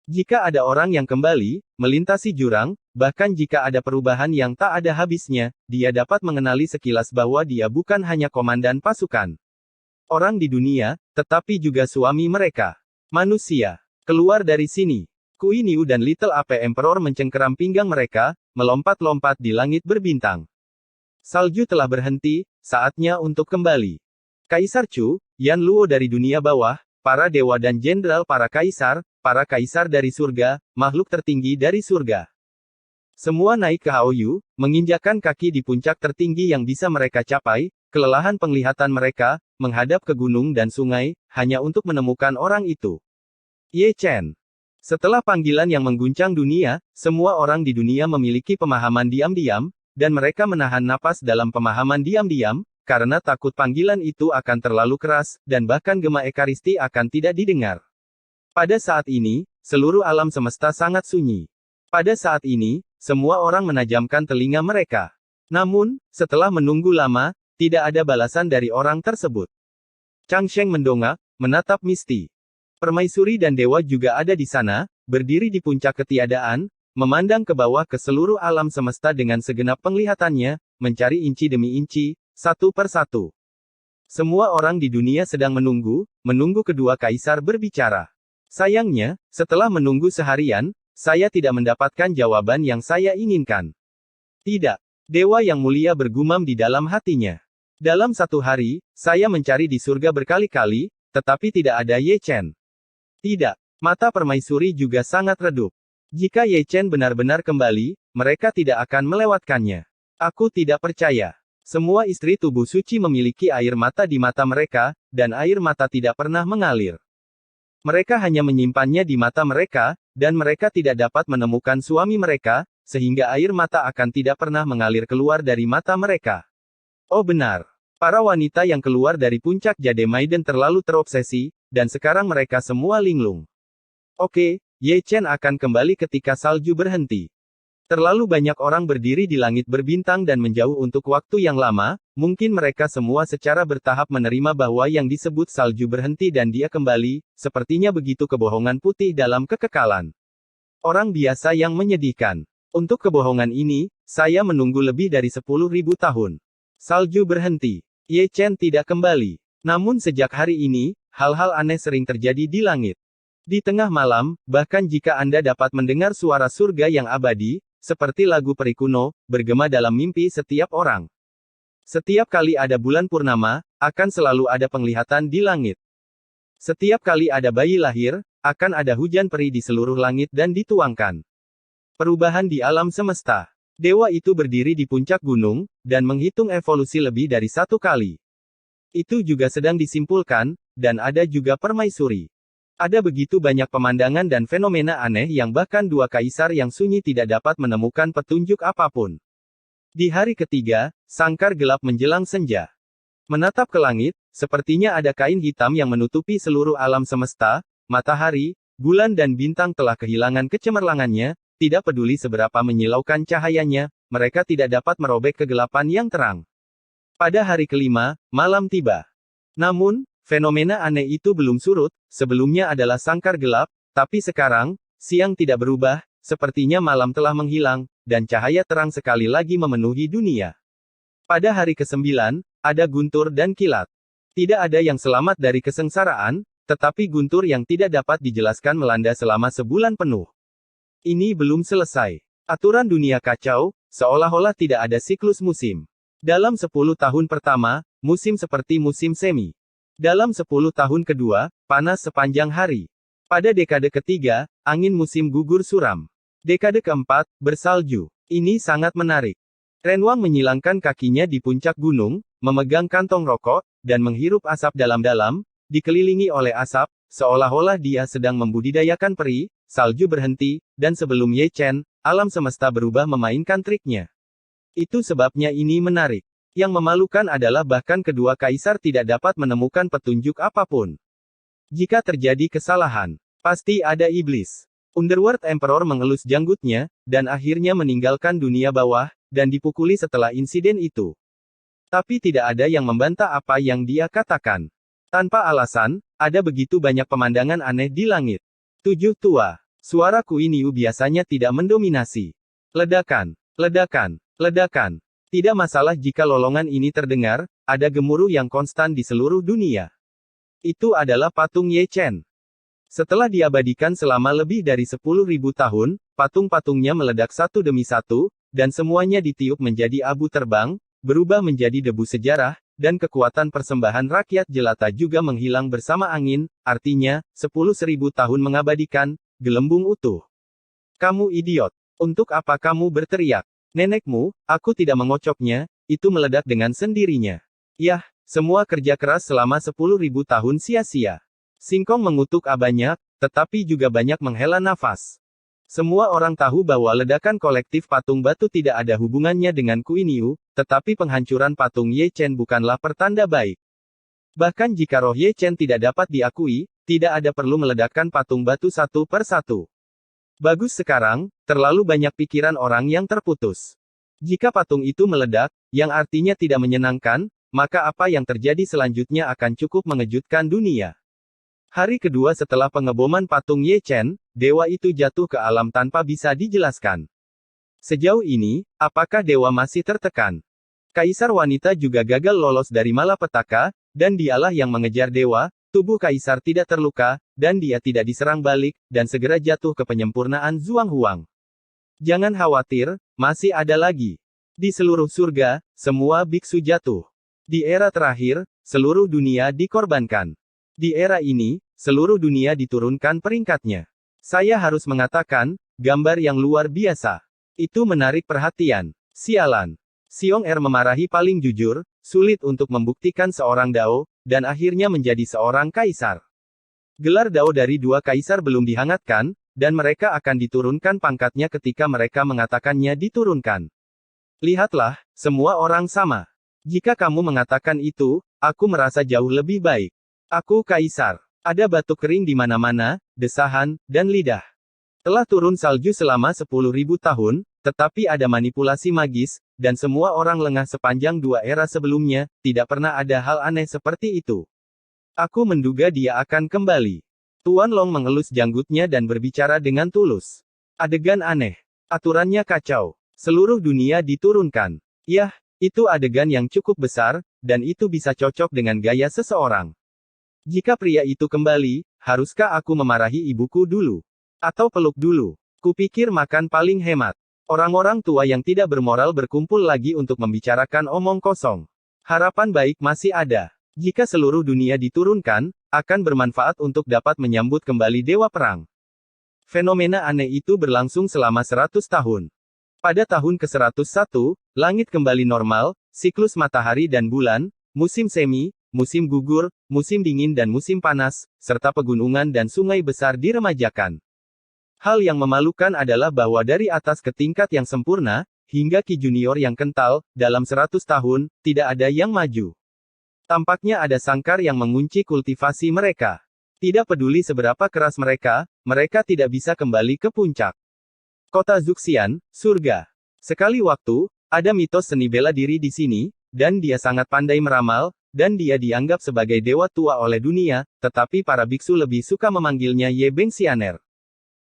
Speaker 2: Jika ada orang yang kembali, melintasi jurang, bahkan jika ada perubahan yang tak ada habisnya, dia dapat mengenali sekilas bahwa dia bukan hanya komandan pasukan orang di dunia, tetapi juga suami mereka. Manusia. Keluar dari sini. Kui Niu dan Little Ape Emperor mencengkeram pinggang mereka, melompat-lompat di langit berbintang. Salju telah berhenti, saatnya untuk kembali. Kaisar Chu, Yan Luo dari dunia bawah, para dewa dan jenderal para kaisar dari surga, makhluk tertinggi dari surga. Semua naik ke Haoyu, menginjakkan kaki di puncak tertinggi yang bisa mereka capai, kelelahan penglihatan mereka, menghadap ke gunung dan sungai, hanya untuk menemukan orang itu. Ye Chen. Setelah panggilan yang mengguncang dunia, semua orang di dunia memiliki pemahaman diam-diam, dan mereka menahan napas dalam pemahaman diam-diam, karena takut panggilan itu akan terlalu keras, dan bahkan gema Ekaristi akan tidak didengar. Pada saat ini, seluruh alam semesta sangat sunyi. Pada saat ini, semua orang menajamkan telinga mereka. Namun, setelah menunggu lama, tidak ada balasan dari orang tersebut. Chang Sheng mendongak, menatap Misty. Permaisuri dan dewa juga ada di sana, berdiri di puncak ketiadaan, memandang ke bawah ke seluruh alam semesta dengan segenap penglihatannya, mencari inci demi inci, satu per satu. Semua orang di dunia sedang menunggu kedua kaisar berbicara. Sayangnya, setelah menunggu seharian, saya tidak mendapatkan jawaban yang saya inginkan. Tidak. Dewa yang mulia bergumam di dalam hatinya. Dalam satu hari, saya mencari di surga berkali-kali, tetapi tidak ada Ye Chen. Tidak. Mata permaisuri juga sangat redup. Jika Ye Chen benar-benar kembali, mereka tidak akan melewatkannya. Aku tidak percaya. Semua istri tubuh suci memiliki air mata di mata mereka, dan air mata tidak pernah mengalir. Mereka hanya menyimpannya di mata mereka, dan mereka tidak dapat menemukan suami mereka, sehingga air mata akan tidak pernah mengalir keluar dari mata mereka. Oh benar. Para wanita yang keluar dari puncak Jade Maiden terlalu terobsesi, dan sekarang mereka semua linglung. Oke, Ye Chen akan kembali ketika salju berhenti. Terlalu banyak orang berdiri di langit berbintang dan menjauh untuk waktu yang lama, mungkin mereka semua secara bertahap menerima bahwa yang disebut salju berhenti dan dia kembali, sepertinya begitu kebohongan putih dalam kekekalan. Orang biasa yang menyedihkan. Untuk kebohongan ini, saya menunggu lebih dari 10.000 tahun. Salju berhenti. Ye Chen tidak kembali. Namun sejak hari ini, hal-hal aneh sering terjadi di langit. Di tengah malam, bahkan jika Anda dapat mendengar suara surga yang abadi, seperti lagu peri kuno, bergema dalam mimpi setiap orang. Setiap kali ada bulan purnama, akan selalu ada penglihatan di langit. Setiap kali ada bayi lahir, akan ada hujan peri di seluruh langit dan dituangkan. Perubahan di alam semesta. Dewa itu berdiri di puncak gunung, dan menghitung evolusi lebih dari satu kali. Itu juga sedang disimpulkan, dan ada juga permaisuri. Ada begitu banyak pemandangan dan fenomena aneh yang bahkan dua kaisar yang sunyi tidak dapat menemukan petunjuk apapun. Di hari ketiga, sangkar gelap menjelang senja. Menatap ke langit, sepertinya ada kain hitam yang menutupi seluruh alam semesta, matahari, bulan dan bintang telah kehilangan kecemerlangannya, tidak peduli seberapa menyilaukan cahayanya, mereka tidak dapat merobek kegelapan yang terang. Pada hari kelima, malam tiba. Namun, fenomena aneh itu belum surut, sebelumnya adalah sangkar gelap, tapi sekarang, siang tidak berubah, sepertinya malam telah menghilang, dan cahaya terang sekali lagi memenuhi dunia. Pada hari ke-9, ada guntur dan kilat. Tidak ada yang selamat dari kesengsaraan, tetapi guntur yang tidak dapat dijelaskan melanda selama sebulan penuh. Ini belum selesai. Aturan dunia kacau, seolah-olah tidak ada siklus musim. Dalam 10 tahun pertama, musim seperti musim semi. Dalam 10 tahun kedua, panas sepanjang hari. Pada dekade ketiga, angin musim gugur suram. Dekade keempat, bersalju. Ini sangat menarik. Renwang menyilangkan kakinya di puncak gunung, memegang kantong rokok, dan menghirup asap dalam-dalam, dikelilingi oleh asap, seolah-olah dia sedang membudidayakan peri. Salju berhenti, dan sebelum Ye Chen, alam semesta berubah memainkan triknya. Itu sebabnya ini menarik. Yang memalukan adalah bahkan kedua kaisar tidak dapat menemukan petunjuk apapun. Jika terjadi kesalahan, pasti ada iblis. Underworld Emperor mengelus janggutnya, dan akhirnya meninggalkan dunia bawah, dan dipukuli setelah insiden itu. Tapi tidak ada yang membantah apa yang dia katakan. Tanpa alasan, ada begitu banyak pemandangan aneh di langit. 7 tua. Suara Kuiniu biasanya tidak mendominasi. Ledakan, ledakan, ledakan. Tidak masalah jika lolongan ini terdengar, ada gemuruh yang konstan di seluruh dunia. Itu adalah patung Ye Chen. Setelah diabadikan selama lebih dari 10.000 tahun, patung-patungnya meledak satu demi satu, dan semuanya ditiup menjadi abu terbang, berubah menjadi debu sejarah, dan kekuatan persembahan rakyat jelata juga menghilang bersama angin, artinya, 10.000 tahun mengabadikan, gelembung utuh. Kamu idiot. Untuk apa kamu berteriak? Nenekmu, aku tidak mengocoknya, itu meledak dengan sendirinya. Yah, semua kerja keras selama 10.000 tahun sia-sia. Singkong mengutuk banyak, tetapi juga banyak menghela nafas. Semua orang tahu bahwa ledakan kolektif patung batu tidak ada hubungannya dengan Kuiniu, tetapi penghancuran patung Ye Chen bukanlah pertanda baik. Bahkan jika roh Ye Chen tidak dapat diakui, tidak ada perlu meledakkan patung batu satu per satu. Bagus sekarang, terlalu banyak pikiran orang yang terputus. Jika patung itu meledak, yang artinya tidak menyenangkan, maka apa yang terjadi selanjutnya akan cukup mengejutkan dunia. Hari kedua setelah pengeboman patung Ye Chen, dewa itu jatuh ke alam tanpa bisa dijelaskan. Sejauh ini, apakah dewa masih tertekan? Kaisar wanita juga gagal lolos dari malapetaka, dan dialah yang mengejar dewa. Tubuh kaisar tidak terluka, dan dia tidak diserang balik, dan segera jatuh ke penyempurnaan Zhuang Huang. Jangan khawatir, masih ada lagi. Di seluruh surga, semua biksu jatuh. Di era terakhir, seluruh dunia dikorbankan. Di era ini, seluruh dunia diturunkan peringkatnya. Saya harus mengatakan, gambar yang luar biasa. Itu menarik perhatian. Sialan. Xiong Er memarahi paling jujur, sulit untuk membuktikan seorang Dao, dan akhirnya menjadi seorang kaisar. Gelar Dao dari dua kaisar belum dihangatkan, dan mereka akan diturunkan pangkatnya ketika mereka mengatakannya diturunkan. Lihatlah, semua orang sama. Jika kamu mengatakan itu, aku merasa jauh lebih baik. Aku kaisar. Ada batu kering di mana-mana, desahan, dan lidah. Telah turun salju selama 10.000 tahun, tetapi ada manipulasi magis, dan semua orang lengah sepanjang dua era sebelumnya, tidak pernah ada hal aneh seperti itu. Aku menduga dia akan kembali. Tuan Long mengelus janggutnya dan berbicara dengan tulus. Adegan aneh. Aturannya kacau. Seluruh dunia diturunkan. Yah, itu adegan yang cukup besar, dan itu bisa cocok dengan gaya seseorang. Jika pria itu kembali, haruskah aku memarahi ibuku dulu? Atau peluk dulu? Kupikir makan paling hemat. Orang-orang tua yang tidak bermoral berkumpul lagi untuk membicarakan omong kosong. Harapan baik masih ada. Jika seluruh dunia diturunkan, akan bermanfaat untuk dapat menyambut kembali Dewa Perang. Fenomena aneh itu berlangsung selama 100 tahun. Pada tahun ke-101, langit kembali normal, siklus matahari dan bulan, musim semi, musim gugur, musim dingin dan musim panas, serta pegunungan dan sungai besar diremajakan. Hal yang memalukan adalah bahwa dari atas ke tingkat yang sempurna, hingga Ki Junior yang kental, dalam 100 tahun, tidak ada yang maju. Tampaknya ada sangkar yang mengunci kultivasi mereka. Tidak peduli seberapa keras mereka, mereka tidak bisa kembali ke puncak. Kota Zuxian, surga. Sekali waktu, ada mitos seni bela diri di sini, dan dia sangat pandai meramal, dan dia dianggap sebagai dewa tua oleh dunia, tetapi para biksu lebih suka memanggilnya Ye Beng Xianer.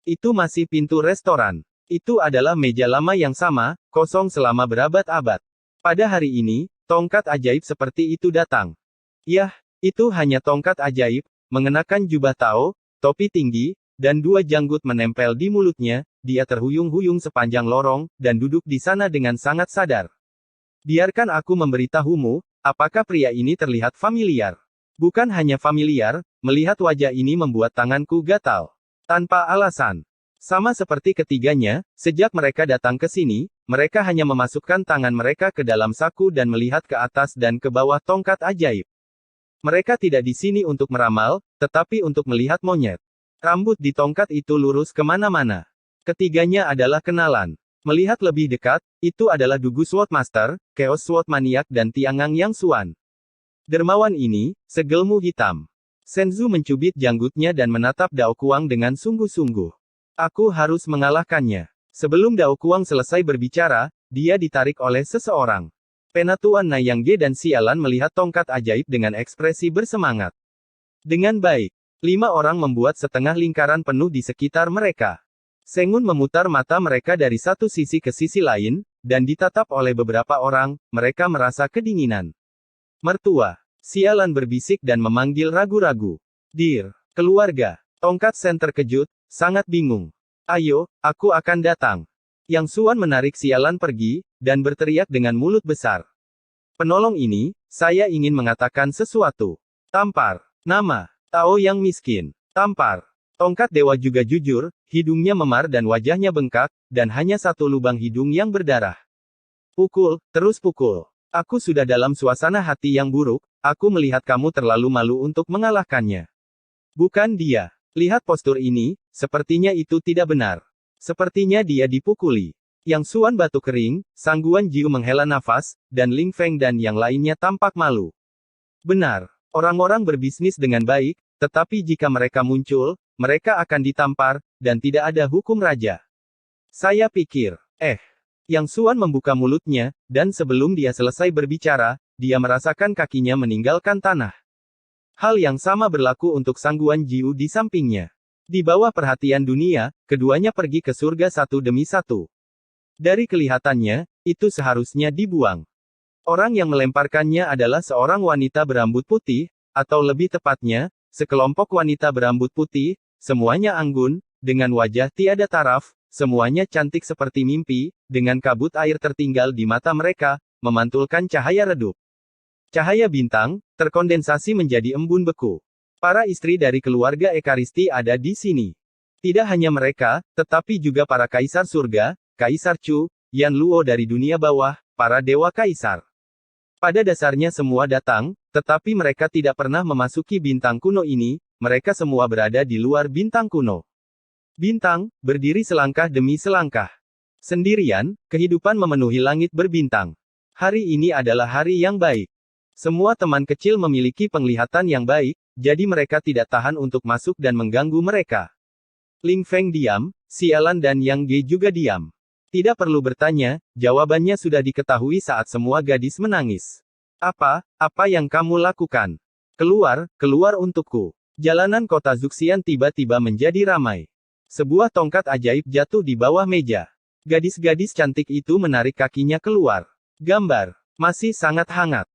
Speaker 2: Itu masih pintu restoran. Itu adalah meja lama yang sama, kosong selama berabad-abad. Pada hari ini, tongkat ajaib seperti itu datang. Yah, itu hanya tongkat ajaib, mengenakan jubah Tao, topi tinggi, dan dua janggut menempel di mulutnya. Dia terhuyung-huyung sepanjang lorong, dan duduk di sana dengan sangat sadar. Biarkan aku memberitahumu, apakah pria ini terlihat familiar? Bukan hanya familiar, melihat wajah ini membuat tanganku gatal. Tanpa alasan. Sama seperti ketiganya, sejak mereka datang ke sini, mereka hanya memasukkan tangan mereka ke dalam saku dan melihat ke atas dan ke bawah tongkat ajaib. Mereka tidak di sini untuk meramal, tetapi untuk melihat monyet. Rambut di tongkat itu lurus kemana-mana. Ketiganya adalah kenalan. Melihat lebih dekat, itu adalah Dugu Swordmaster, Chaos Sword Maniac dan Tiangang Yang Xuan. Dermawan ini, segelmu hitam. Senzu mencubit janggutnya dan menatap Dao Kuang dengan sungguh-sungguh. Aku harus mengalahkannya. Sebelum Dao Kuang selesai berbicara, dia ditarik oleh seseorang. Penatuan Nayang Ge dan Sialan melihat tongkat ajaib dengan ekspresi bersemangat. Dengan baik, 5 orang membuat setengah lingkaran penuh di sekitar mereka. Sengun memutar mata mereka dari satu sisi ke sisi lain, dan ditatap oleh beberapa orang, mereka merasa kedinginan. Mertua. Sialan berbisik dan memanggil ragu-ragu. Dir. Keluarga. Tongkat Sen terkejut, sangat bingung. Ayo, aku akan datang. Yang Xuan menarik Sialan pergi, dan berteriak dengan mulut besar. Penolong ini, saya ingin mengatakan sesuatu. Tampar. Nama. Tao yang miskin. Tampar. Tongkat dewa juga jujur, hidungnya memar dan wajahnya bengkak, dan hanya satu lubang hidung yang berdarah. Pukul, terus pukul. Aku sudah dalam suasana hati yang buruk, aku melihat kamu terlalu malu untuk mengalahkannya. Bukan dia. Lihat postur ini, sepertinya itu tidak benar. Sepertinya dia dipukuli. Yang Xuan batuk kering, Sangguan Jiu menghela nafas, dan Ling Feng dan yang lainnya tampak malu. Benar, orang-orang berbisnis dengan baik, tetapi jika mereka muncul, mereka akan ditampar, dan tidak ada hukum raja. Saya pikir, Yang Xuan membuka mulutnya, dan sebelum dia selesai berbicara, dia merasakan kakinya meninggalkan tanah. Hal yang sama berlaku untuk Sangguan Jiu di sampingnya. Di bawah perhatian dunia, keduanya pergi ke surga satu demi satu. Dari kelihatannya, itu seharusnya dibuang. Orang yang melemparkannya adalah seorang wanita berambut putih, atau lebih tepatnya, sekelompok wanita berambut putih, semuanya anggun, dengan wajah tiada taraf, semuanya cantik seperti mimpi, dengan kabut air tertinggal di mata mereka, memantulkan cahaya redup. Cahaya bintang, terkondensasi menjadi embun beku. Para istri dari keluarga Ekaristi ada di sini. Tidak hanya mereka, tetapi juga para kaisar surga, Kaisar Chu, Yan Luo dari dunia bawah, para dewa kaisar. Pada dasarnya semua datang, tetapi mereka tidak pernah memasuki bintang kuno ini, mereka semua berada di luar bintang kuno. Bintang, berdiri selangkah demi selangkah. Sendirian, kehidupan memenuhi langit berbintang. Hari ini adalah hari yang baik. Semua teman kecil memiliki penglihatan yang baik, jadi mereka tidak tahan untuk masuk dan mengganggu mereka. Ling Feng diam, Sialan dan Yang Ge juga diam. Tidak perlu bertanya, jawabannya sudah diketahui saat semua gadis menangis. Apa yang kamu lakukan? Keluar, keluar untukku. Jalanan kota Zuxian tiba-tiba menjadi ramai. Sebuah tongkat ajaib jatuh di bawah meja. Gadis-gadis cantik itu menarik kakinya keluar. Gambar. Masih sangat hangat.